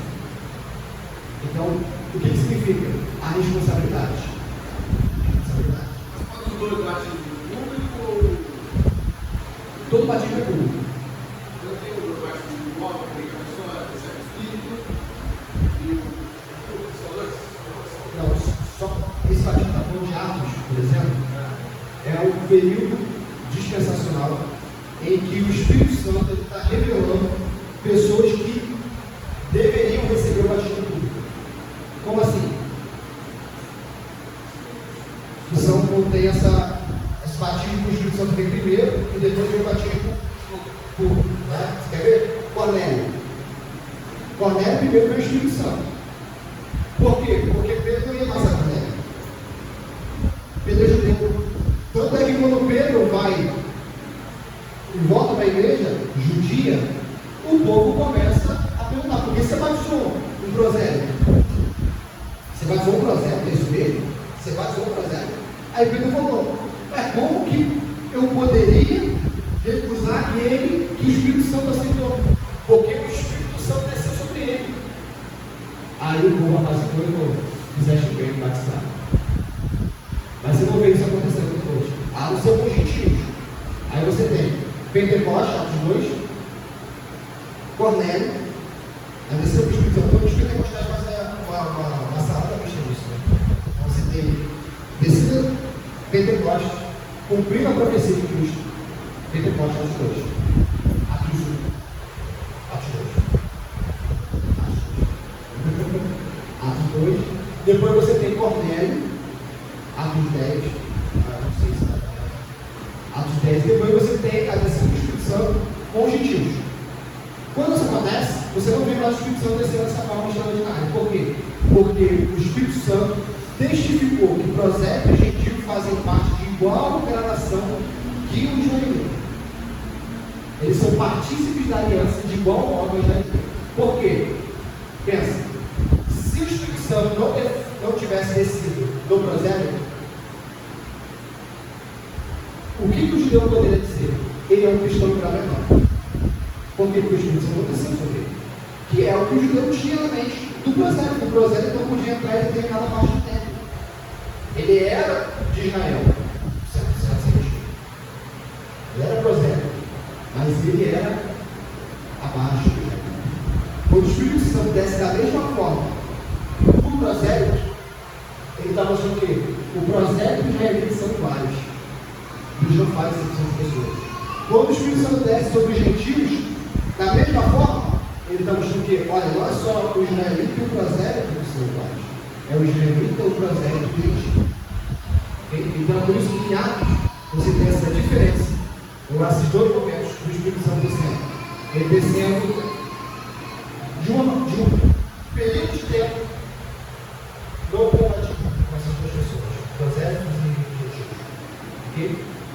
Speaker 1: Então, o que significa? A responsabilidade.
Speaker 3: Mas quando os dois batismos público ou
Speaker 1: Todo batismo é público.
Speaker 3: eu tenho o batismo de modo que a pessoa recebe o Espírito e o são dois?
Speaker 1: Não, só esse batismo está falando de Atos, por exemplo, é o período dispensacional em que o Espírito Santo está revelando pessoas que deveriam receber o batismo público. Como assim? Que são quando tem esse batismo com o Espírito Santo vem primeiro e depois veio batismo né? Você quer ver? Cornélio. Cornélio primeiro veio o Espírito Santo. Por quê? Porque Pedro não ia mais a Cornélio. Pedro é judeu. Tanto é que quando Pedro vai e volta para a igreja judia, o povo começa a perguntar: por que você batizou um prosélito? Você batizou um prosélito, é isso mesmo? Você batizou um prosélito? Aí Pedro falou: como que eu poderia recusar aquele que o Espírito Santo aceitou? Porque o Espírito Santo desceu sobre ele. Aí o povo apaziguou e falou: fizeste bem em batizar. Mas você não vê isso acontecendo depois. Ah, não são com gentios. Aí você tem Pentecoste, Atos 2, Cornélio, aí desceu o Espírito Santo. Os pentecostais fazem uma salada mista disso, né? Então você tem descida, Pentecoste, cumprindo a profecia de Cristo. Pentecoste, Atos 2. Atos 1. Atos 2. Atos 2. Depois você tem Cornélio, Atos 10. Não sei se está. Atos 10. Depois você tem a descida do Espírito Santo com os gentios. Quando isso acontece, você não vê mais o Espírito Santo descer dessa forma extraordinária. Por quê? Porque o Espírito Santo testificou que prosélito e gentio fazem parte de igual gradação que o israelita. Eles são partícipes da aliança de igual modo ao israelita. Por quê? Pensa, se o Espírito Santo não tivesse descido do prosélito, o que o judeu poderia dizer? Ele é um cristão em grau menor. Por que o Espírito Santo não desceu sobre ele? Que é o que o judeu tinha na mente do prosélito. O prosélito não podia entrar em determinada parte do templo. Ele era de Israel. Ele era prosélito, mas ele era abaixo. Quando o Espírito Santo desce da mesma forma, o prosélito, ele está mostrando o quê? O prosélito e o israelita são iguais. Deus não faz exceção de pessoas. Quando o Espírito Santo desce sobre os gentios, da mesma forma, ele está mostrando que, olha, não é só o israelita e o prosélito que são iguais. É o israelita e o prosélito e o gentio. Então, por isso que em Atos, você tem essa diferença. Eu assisto dois momentos do Espírito Santo descendo. Ele descendo de um período de tempo no comparativo com essas duas pessoas, prosélitos e gentios. Ok?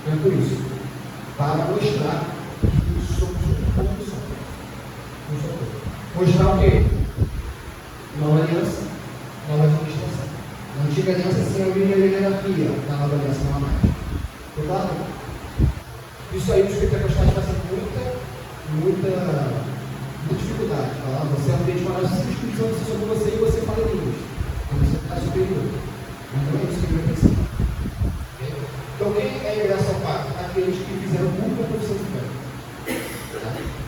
Speaker 1: Então é por isso, para mostrar que somos um ponto só. Mostrar o quê? Nova aliança, nova administração. Na antiga aliança se havia hierarquia, na nova aliança não há mais. Claro? Isso aí os pentecostais fazem muita dificuldade. Falar, você é um ambiente maravilhoso, o Espírito Santo sobre você e você fala em línguas. Então você está superior. Mas não é isso que ele vai pensar. Então quem é a igreja pacto? Aqueles que fizeram muito a profissão de fé.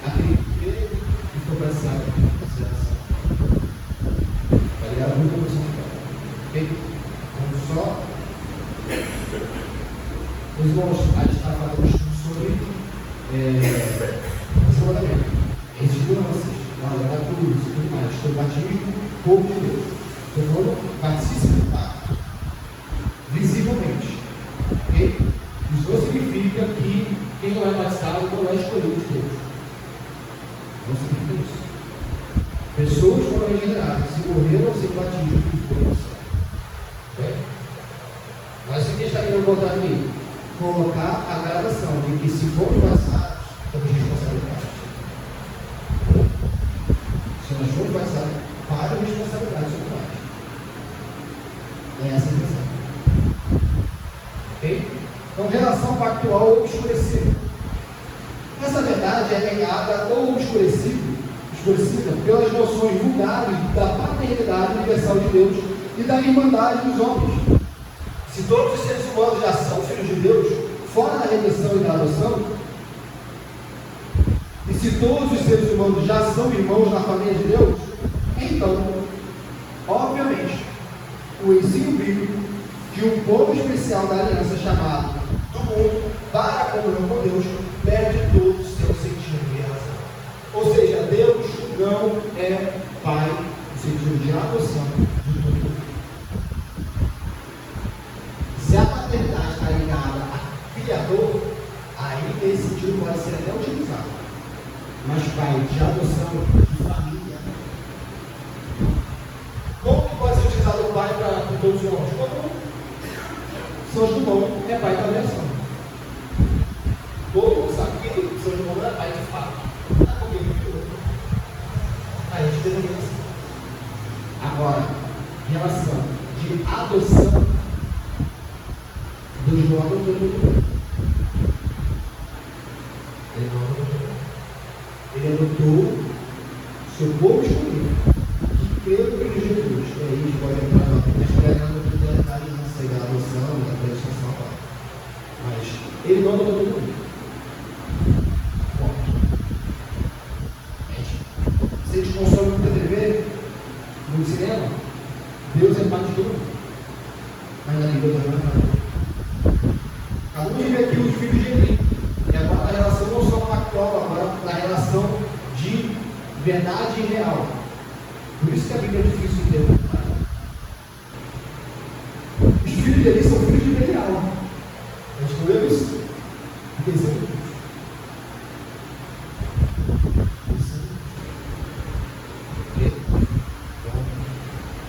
Speaker 1: Aquele que ficou para essa consideração. Vai ligar muito a profissão de fé. Ok? Vamos só. Os irmãos, a gente está falando sobre esse mandamento. Vigilâncias, olha, tudo isso, tudo mais. Estou batismo, povo de Deus. Estou falando batismo do pacto. Visivelmente. Ok? Isso não significa que quem não é batizado não é escolhido de Deus. Não significa isso. Pessoas foram regeneradas, se morreram sem batismo do coração. Ok? Mas o que está querendo botar aqui? Colocar a gradação de que se for batizados, temos responsabilidade. Se nós formos batizados, para a responsabilidade sobre nós. É essa a questão. Ok? Então, relação pactual ou obscurecida. Essa verdade é negada ou obscurecida pelas noções vulgares da paternidade universal de Deus e da irmandade dos homens. Se todos os seres humanos já são filhos de Deus, fora da redenção e da adoção, e se todos os seres humanos já são irmãos na família de Deus, então, obviamente, o ensino bíblico de um povo especial da aliança chamado do mundo para a comunhão com Deus perde todo o seu sentido e razão. Ou seja, Deus não é Pai no sentido de adoção de tudo. Se a paternidade está ligada a Criador, aí mas pai de adoção, de família. Como que pode ser utilizado o pai para todos os homens? Como São João é pai da adoção. Todo mundo sabe que São João não é pai de fato. Está comigo, viu? A gente deveria assim. Agora, em relação de adoção, Deus não adotou todo mundo. Ele não adotou. Ele adotou seu povo escolhido, que creu em Jesus. E aí a gente pode entrar na história da aliança e da adoção, da prestação. Mas ele não adotou todo mundo. Se a gente consome muita TV, no cinema, Deus é pai de todo mundo. Mas na Deus não é pai. Acabamos de ver aqui os filhos de Eli. E agora a relação não só factual, agora na relação de verdade e real. Por isso que a Bíblia é difícil de entender. Os filhos de Eli são filhos de Belial. A gente não leu isso? Desenho.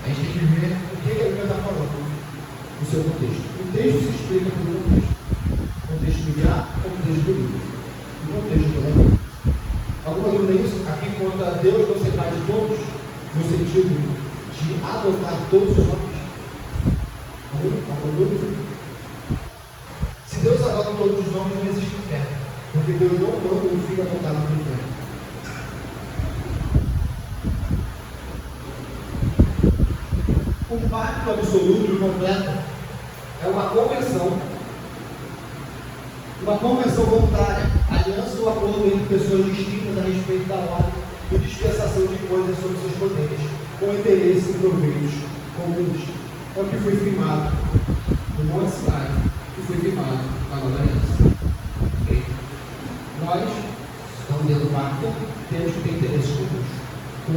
Speaker 1: A gente tem que ver o que a Bíblia está falando no seu contexto. O texto se explica por um contexto. O contexto militar, o contexto do livro. O contexto do livro. Alguma dúvida nisso? Aqui conta Deus não ser pai de todos, no sentido de adotar todos os homens. Alguma dúvida? Se Deus adota todos os homens, não existe inferno. Porque Deus não manda um filho adotado no inferno. O pacto absoluto e completo é uma convenção voluntária, aliança ou acordo entre pessoas distintas a respeito da ordem e dispensação de coisas sobre seus poderes, com interesse e proveitos comuns. É o que foi firmado no Monte Sinai, que foi firmado na nova aliança. Okay? Nós, estamos dentro do pacto, temos que ter interesses comuns com o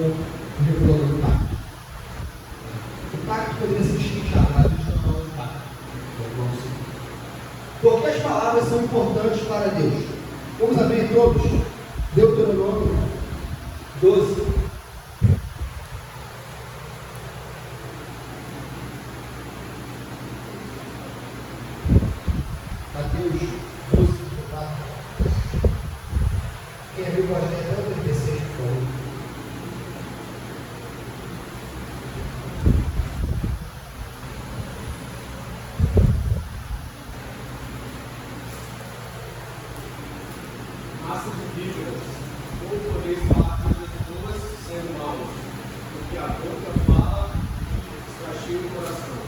Speaker 1: regulador do pacto. O pacto poderia ser distinguido, mas a gente não fala do pacto. Porque as palavras são importantes para Deus. Vamos abrir todos. Deuteronômio 12. Mateus 12, 4. Quem abriu pode ler até o 36, por favor.
Speaker 3: Massa de víboras, ou podeis falar coisas boas sendo maus, porque a boca fala está cheio do coração.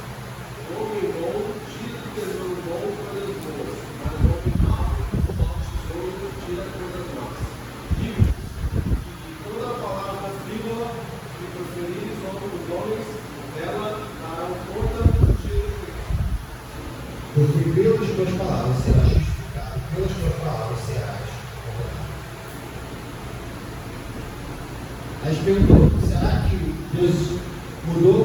Speaker 3: O homem bom tira do tesouro bom coisas boas, mas o homem mau do tesouro tira coisas más. Digo-vos que toda a palavra frívola que proferires sobre os homens, dela darão conta do dia do juízo.
Speaker 1: Porque pelas tuas palavras serás justificado, pelas tuas palavras serás. A gente perguntou, será que Deus mudou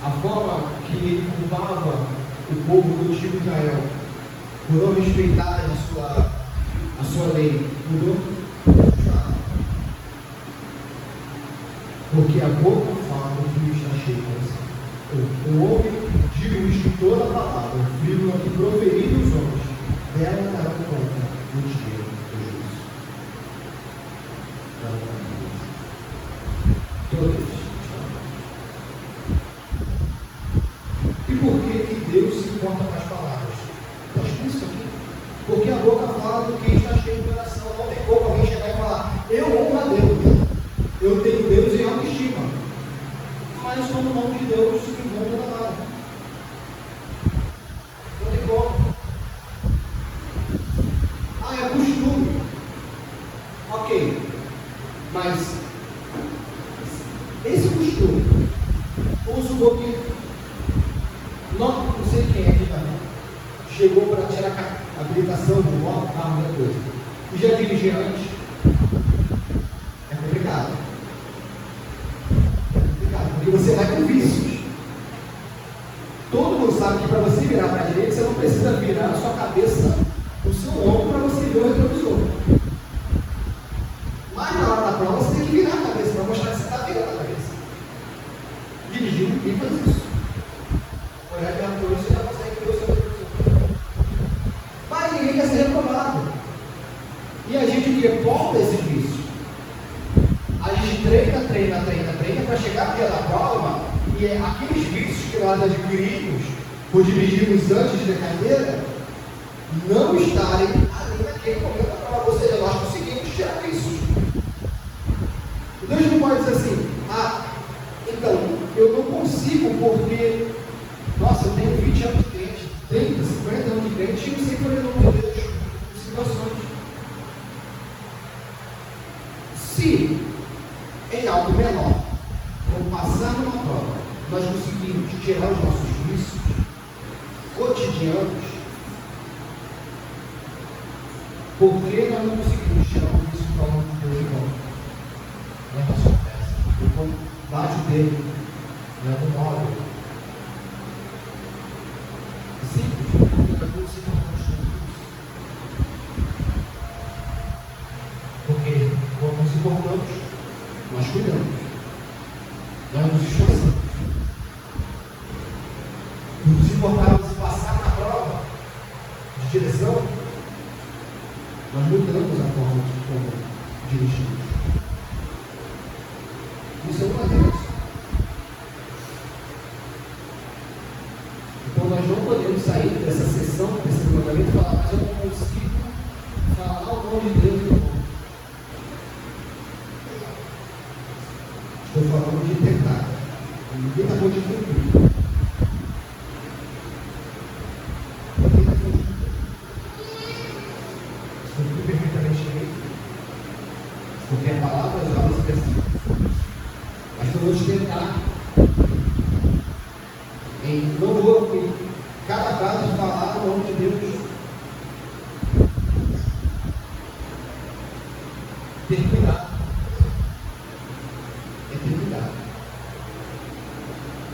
Speaker 1: a forma que ele culpava o povo do antigo Israel por não respeitar a sua lei? Mudou? Porque a boca fala do que está cheio de coração. O homem, digo-vos que toda a palavra, vírgula, que proferir os homens, dela darão conta no dia do juízo. Todos. E por que Deus se importa com as palavras? Está escrito isso aqui. Porque a boca fala do que está cheio do coração. Não tem como alguém chegar e falar, eu honro a Deus, eu tenho Deus em autoestima. Mas quando o nome de Deus se encontra na hora. Não tem como. Ah, é costume. Ok. Mas esse costume, vamos supor que não sei quem é aqui também, chegou para tirar a habilitação do moto, carro, da coisa, e já dirigia antes, é complicado. É complicado, porque você vai com vícios. Todo mundo sabe que para você virar para a direita, você não precisa virar a sua cabeça, o seu ombro, para você ver o retrovisor. ninguém quer ser reprovado. E a gente que volta esse vício. A gente treina para chegar no dia da prova e aqueles vícios que nós adquirimos ou dirigimos antes de carreira não estarem ali naquele momento da prova. Ou seja, nós conseguimos tirar isso. Deus não pode dizer assim, então, eu não consigo porque, nossa, eu tenho 20 anos de crente, 30, 50 anos de crente, e eu sei que eu não de Deus, situações. Se em algo menor, como passar numa prova, nós conseguimos tirar os nossos vícios cotidianos, por que nós não conseguimos tirar o vício do nome de Deus de volta? Não é da sua festa, ou bate dele, não é do móvel. Simples, porque você não construiu isso. Porque quando nos importamos, nós cuidamos, nós nos esforçamos. Nos importamos em passar na prova de direção, nós mudamos a forma de como dirigimos. Isso é uma Deus. Então nós não podemos sair dessa sessão, desse mandamento e falar, mas eu não consigo falar o nome de Deus no nome. Estou falando de tentar. Ninguém está falando de cumprir. Ninguém está falando de cumprir. Estou tudo perfeitamente bem. Porque a palavra já nos percebe. Mas eu vou te tentar não vou em cada caso falar o nome de Deus. Ter cuidado. Ter cuidado.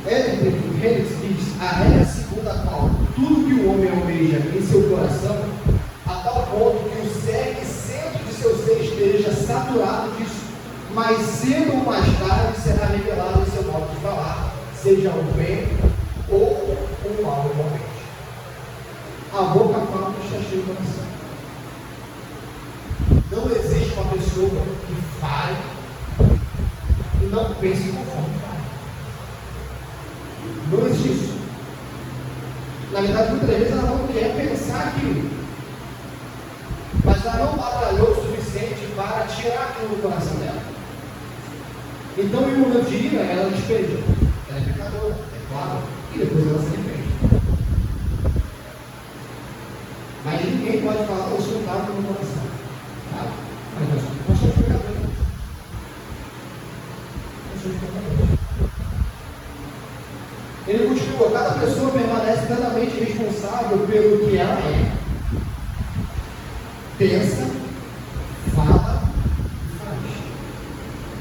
Speaker 1: Henriques diz, a regra segundo a qual tudo que o homem almeja em seu coração, a tal ponto que o centro de seu ser esteja saturado disso, mas cedo ou mais tarde será revelado em seu modo de falar, seja o bem ou o mal igualmente. A boca fala que está cheia do coração. Não existe uma pessoa que fale e não pense conforme fala. Não existe isso. Na verdade, muitas vezes ela não quer pensar aquilo, mas ela não batalhou o suficiente para tirar aquilo do coração dela. Então, em um momento de ira, ela despeja. Ela é pecadora, é claro, e depois ela se arrepende. Mas ninguém pode falar o seu estado no coração. Tá? Mas nós somos pecadores. Nós somos pecadores. Ele continua, cada pessoa permanece plenamente responsável pelo que ela é. Pensa, fala e faz.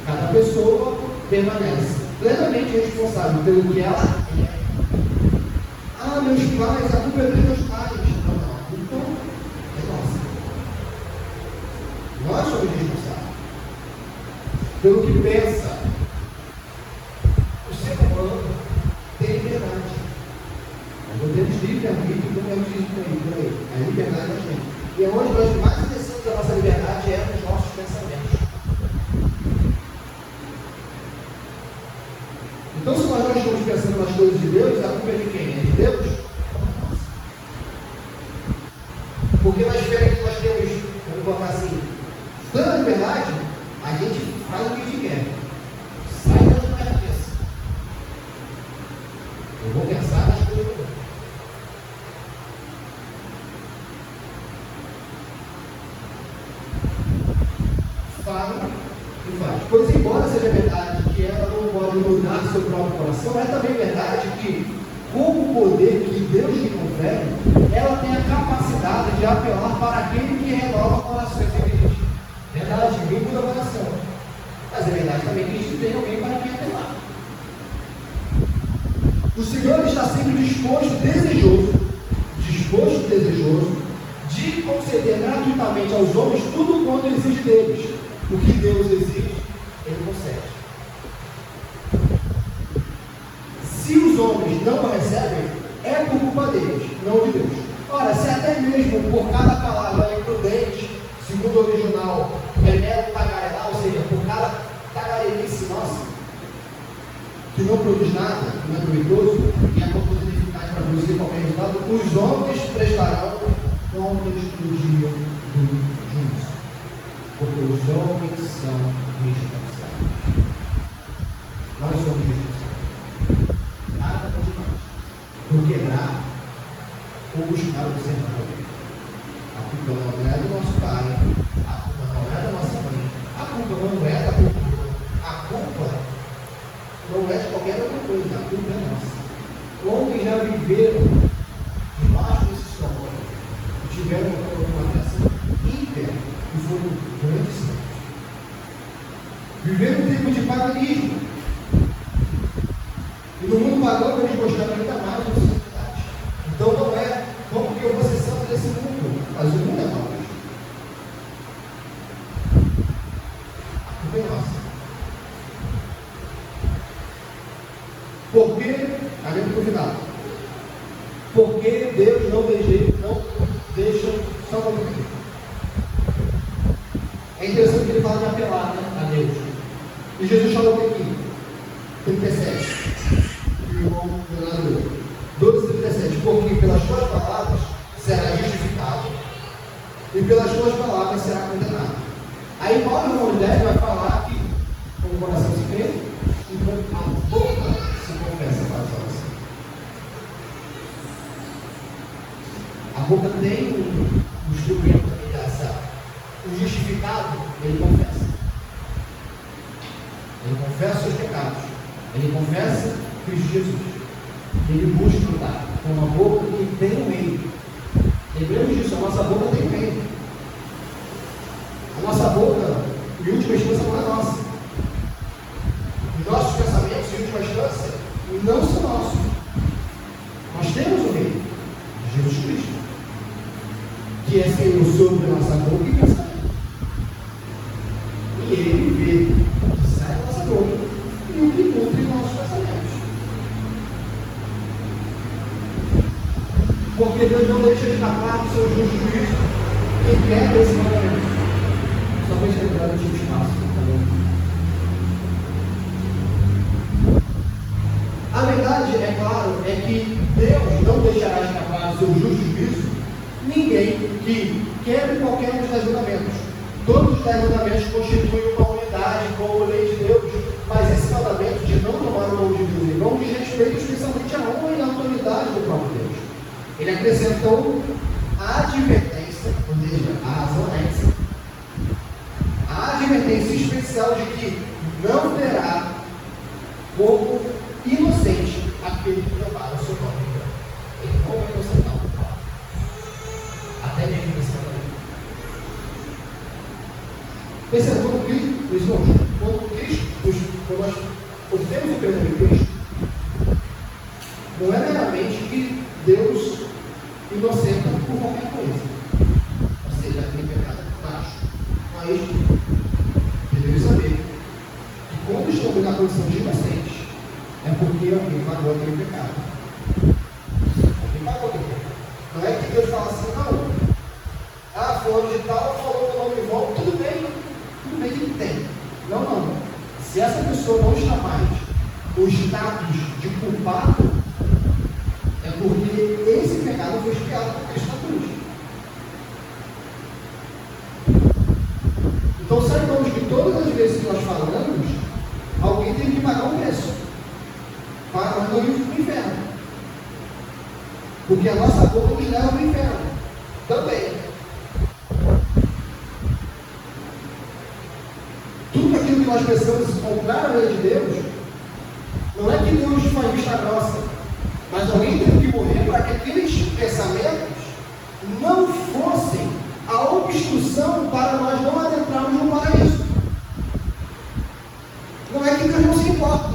Speaker 1: Cada pessoa permanece plenamente responsável pelo que ela é. Meus pais, a culpa é dos meus pais. Não. Então, é nossa. Nós somos responsáveis pelo que pensa. O ser humano tem liberdade. Nós não temos livre-arbítrio, não temos livre-arbítrio. A liberdade da gente. E é onde nós mais exercemos a nossa liberdade é nos nossos pensamentos. Então, se nós não estamos pensando nas coisas de Deus, a culpa é de quem? É de Deus? Porque na esfera que nós temos, vamos colocar assim, tanta liberdade, a gente faz o que a gente quer. Sai da minha cabeça. Eu vou pensar nas coisas de Deus. Fala e faz. Pois, embora seja verdade que ela não pode mudar seu próprio coração, é também verdade que, com o poder que Deus lhe confere, ela tem a capacidade de apelar para aquele que renova corações evidentes. Verdade, ninguém muda o coração. Mas é verdade também que isso tem alguém para quem apelar. O Senhor está sempre disposto e desejoso de conceder gratuitamente aos homens tudo quanto exige deles. O que Deus exige, Ele concede. Se os homens não o recebem, é por culpa deles, não de Deus. Ora, se até mesmo por cada palavra imprudente, segundo o original, remete tagarelar, ou seja, por cada tagarelice nossa, que não produz nada, que não é proveitoso, e é composto de eficaz para produzir qualquer resultado, os homens prestarão contas no dia do juízo. Porque os homens são responsáveis. Nós somos responsáveis. Nada de nós. Por quebrar ou buscar o sermão. A culpa não é do nosso pai, a culpa não é da nossa mãe, a culpa não é da cultura, a culpa não é de qualquer outra coisa, a culpa é nossa. Homens já viveram debaixo desse sol, tiveram uma criação ímpia e foram grandes santos. Viveram um tempo de paganismo. E no mundo pagão eles gostaram ainda mais de santidade. Então não é como que eu vou ser santo desse mundo, mas o mundo é mau. A culpa é nossa. Por que, olhando para o final, porque Deus não deixa só para mim. É interessante que ele fala de apelar, né, a Deus. E Jesus falou aqui, 37, irmão 12:37, porque pelas tuas palavras será justificado e pelas tuas palavras será condenado. Aí Paulo, irmão 10, vai falar que com o coração se crê e com a boca se confessa para a salvação. A boca tem um instrumento de ligação. O justificado, ele confessa. Ele confessa os seus pecados. Ele confessa Cristo Jesus. Ele busca lutar com uma boca que tem um meio. Lembremos disso, a nossa boca tem um meio. A nossa boca, em última instância, não é nossa. Os nossos pensamentos, em última instância, não são nossos. Nós temos um meio, Jesus Cristo, que é Senhor sobre a nossa boca e pensamento. E Ele vê o que sai da nossa boca e o que nutre os nossos pensamentos. Porque Deus não deixa escapar do seu justo juízo quem quer esse mandamento. Só para escrever no último espaço. A verdade, é claro, é que Deus não deixará escapar do seu justo juízo ninguém que quebre qualquer um dos 10 mandamentos. Todos os 10 mandamentos constituem uma unidade como lei de Deus, mas esse mandamento de não tomar o nome de Deus em vão diz respeito especialmente à honra e à autoridade do próprio Deus. Ele acrescentou a advertência, ou seja, a anexa, a advertência especial de que não terá como inocente aquele que levar o seu nome. Ele não vai inocentar o próprio. Até mesmo nesse mandamento. Perceba, quando nós obtemos o perdão de Cristo, não é meramente que Deus inocenta por qualquer coisa. Ou seja, aquele pecado baixo. Mas devemos saber que quando estamos na condição de inocentes, é porque alguém pagou aquele pecado. Alguém pagou aquele pecado. Não é que Deus fala assim, não. Fulano de tal falou o nome em vão, tudo bem que ele tem. Não. Se essa pessoa não está mais no status de culpado, é porque esse pecado foi expiado por Cristo na cruz. Então saibamos que todas as vezes que nós falamos, alguém tem que pagar um preço para nós não irmos para o inferno. Porque a nossa boca nos leva para o inferno também. Tudo aquilo que nós pensamos contrário à lei de Deus, não é que Deus faz vista grossa, mas alguém teve que morrer para que aqueles pensamentos não fossem a obstrução para nós não adentrarmos no paraíso. Não é que Deus não se importa.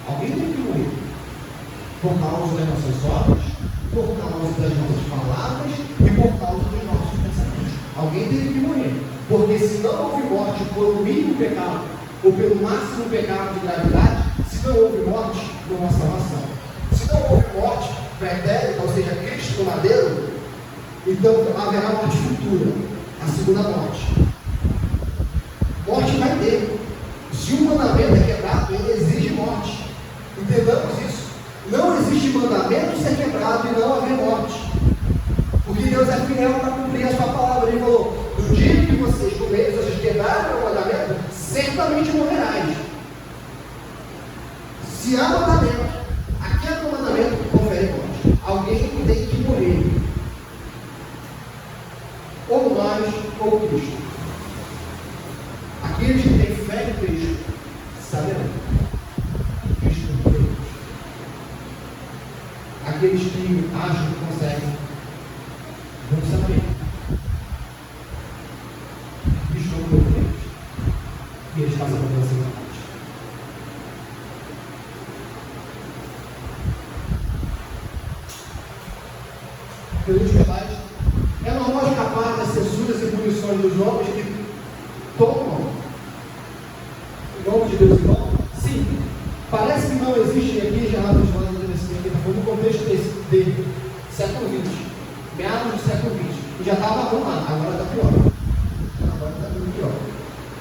Speaker 1: Alguém teve que morrer por causa das nossas obras, por causa das nossas palavras e por causa dos nossos pensamentos. Alguém teve que morrer, porque se não houve morte por um mínimo pecado ou pelo máximo pecado de gravidade, se não houve morte, não há salvação. Se não houve morte, seja, Cristo no madeiro, então haverá morte futura, a segunda morte. Morte vai ter. Se um mandamento é quebrado, ele exige morte. Entendamos isso. Não existe mandamento ser quebrado e não haver morte. Porque Deus é fiel para cumprir a sua palavra. Ele falou: no dia que vocês comerem, vocês quebrarem o mandamento, certamente morrerás. Se há mandamento, aquele mandamento confere morte. Alguém tem que morrer. Ou nós, ou Cristo. Aqueles que têm fé em Cristo saberão. Cristo é Deus. Aqueles que acham que conseguem vão saber. Cristo é Deus. E eles fazem a mudança na morte. Queridos pais, é normal escapar das censuras e punições dos homens que tomam o nome de Deus em vão? Sim. Parece que não existe aqui já foi no contexto dele, século XX, meados do século XX. E já estava bom lá, agora está pior. Agora está tudo pior.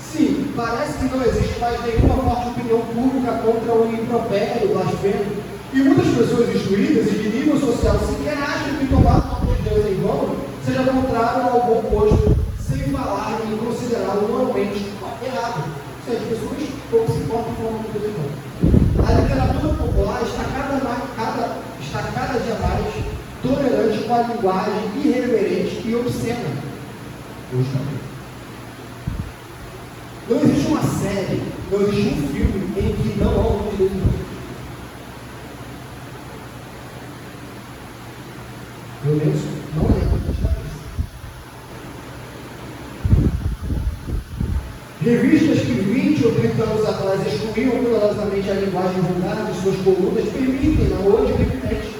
Speaker 1: Sim, parece que não existe mais nenhuma forte opinião pública contra o impropério, o blasfemo. E muitas pessoas instruídas e de nível social sequer acham que tomar o nome de Deus em vão seja contrário ao bom posto, sem falar e considerá-lo moralmente errado. Ou seja, as pessoas pouco se importam com o nome de Deus em vão. A literatura popular está cada dia mais tolerante com a linguagem irreverente e obscena. Hoje também. Não existe uma série, não existe um filme em que não há o nome de Deus em vão. Pelo menos não lembro de cabeça. Revistas que 20 ou 30 anos atrás excluíam cuidadosamente a linguagem vulgar de suas colunas permitem-na hoje livremente.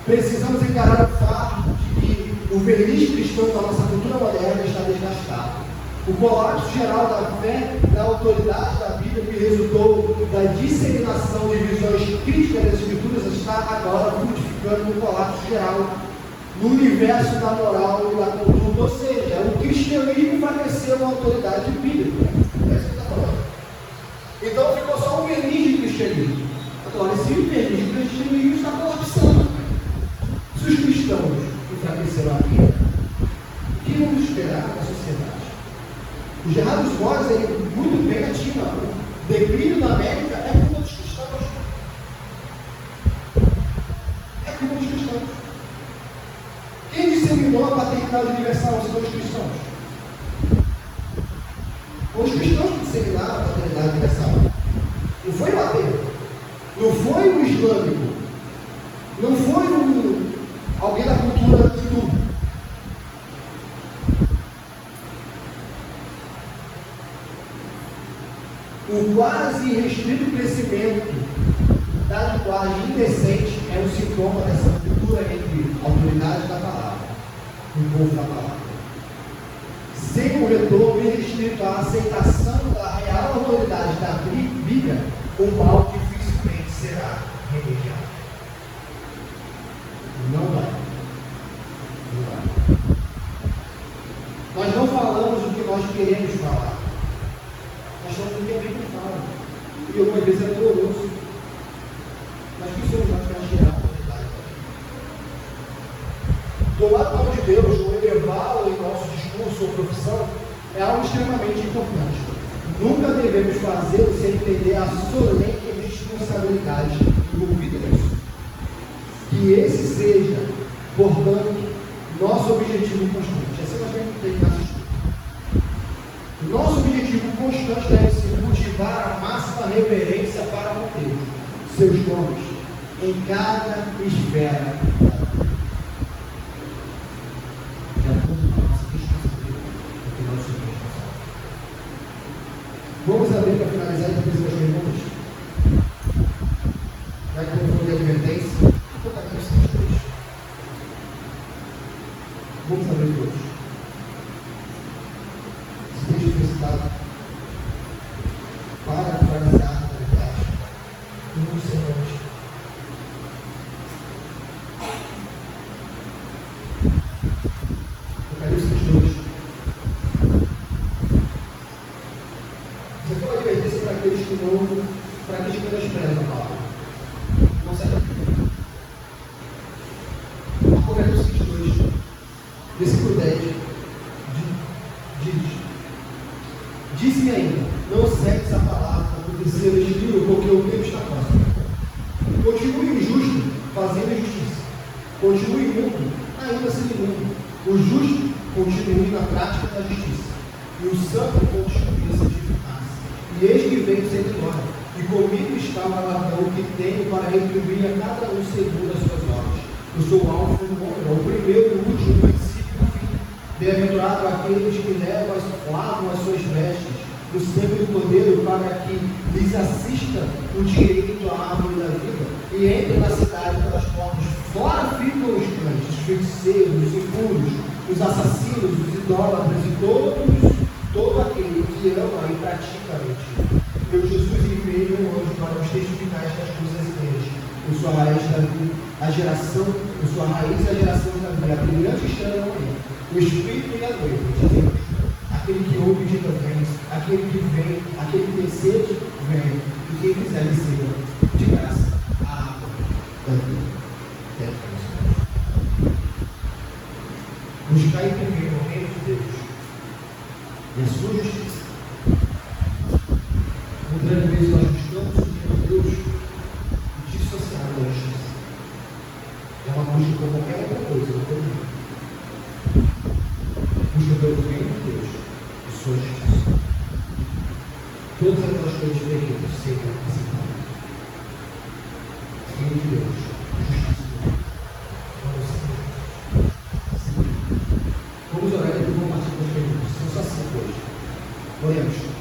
Speaker 1: Precisamos encarar o fato de que o verniz cristão da nossa cultura moderna está desgastado. O colapso geral da fé na autoridade da Bíblia que resultou da disseminação de visões críticas das Escrituras está agora frutificando no colapso geral no universo da moral e da cultura. Ou seja, o cristianismo enfraqueceu a autoridade bíblica. É isso que está falando. Então ficou só um verniz de cristianismo. Agora, esse verniz de cristianismo está colapsando. Se os cristãos enfraqueceram a Bíblia, o que vamos esperar da sociedade? O Gerardo Boys, ele muito bem ativa. O declínio da América é culpa dos cristãos. É culpa dos cristãos. Quem disseminou a paternidade universal são os cristãos. Os cristãos que disseminaram a paternidade universal. Não foi o ateu. Não foi o islâmico. Não foi alguém da cultura hindu. O quase restrito crescimento da linguagem indecente é um sintoma dessa cultura entre a autoridade da palavra e o povo da palavra. Sem o retorno irrestrito à aceitação da real autoridade da Bíblia, o mal dificilmente será remediado. Não vai. Não vai. Nós não falamos o que nós queremos falar. Nós somos o que a Bíblia fala. E algumas vezes é doloroso. Mas que somos nós para gerar a autoridade? Doar o nome de Deus ou elevá-lo em nosso discurso ou profissão é algo extremamente importante. Nunca devemos fazê-lo sem entender a solene responsabilidade envolvida nisso. Que esse seja, portanto, nosso objetivo constante. Assim nós temos que ter que assistir. Nosso objetivo constante deve ser cultivar a máxima reverência para o Deus, seus nomes, em cada esfera da vida. De acordo com a nossa responsabilidade, porque nós somos responsáveis. Vamos abrir para finalizar e depois as perguntas. Já que eu vou fazer a advertência, vou colocar aqui os dois. Vamos abrir todos. Para finalizar a verdade, não sei onde. Versículo 10 diz: disse-me ainda, não segues a palavra do terceiro livro, porque o tempo está próximo. Continue o justo fazendo justiça, continue o imundo ainda sendo imundo, o justo continue na prática da justiça, e o santo continue a santificar-se. E eis que venho sem demora, e comigo está o galardão que tenho para retribuir a cada um segundo as suas obras. Eu sou o alfa e o ômega, o primeiro e o último, o princípio e o fim. Bem-aventurado aqueles que lavam as suas vestes no sangue do Cordeiro, para que lhes assista o direito à árvore da vida, e entrem na cidade pelas portas. Fora ficam os cães, os feiticeiros, os impuros, os assassinos, os idólatras e todo aquele que ama e pratica a mentira. Meu Jesus enviou um anjo para os testificar estas coisas grandes. Eu sou a raiz da vida, a geração, eu sou a raiz da geração da vida, a brilhante estrela da manhã, o Espírito e a noiva, dizendo: aquele que ouve diga vem, aquele que vem, aquele que tem sede, vem, e quem quiser receba de graça a água da vida. Buscar e primeiro o reino de Deus e a sua justiça. Muitas vezes nós buscamos o reino de Deus e dissociamos da justiça. É uma busca como qualquer outra coisa, não tem nada. Busca pelo reino de Deus e sua justiça. Todas aquelas coisas terríveis serão acrescentadas. Reino de Deus, justiça de Deus. Vamos orar e vamos partir com as perguntas. São só 5 hoje. Oremos.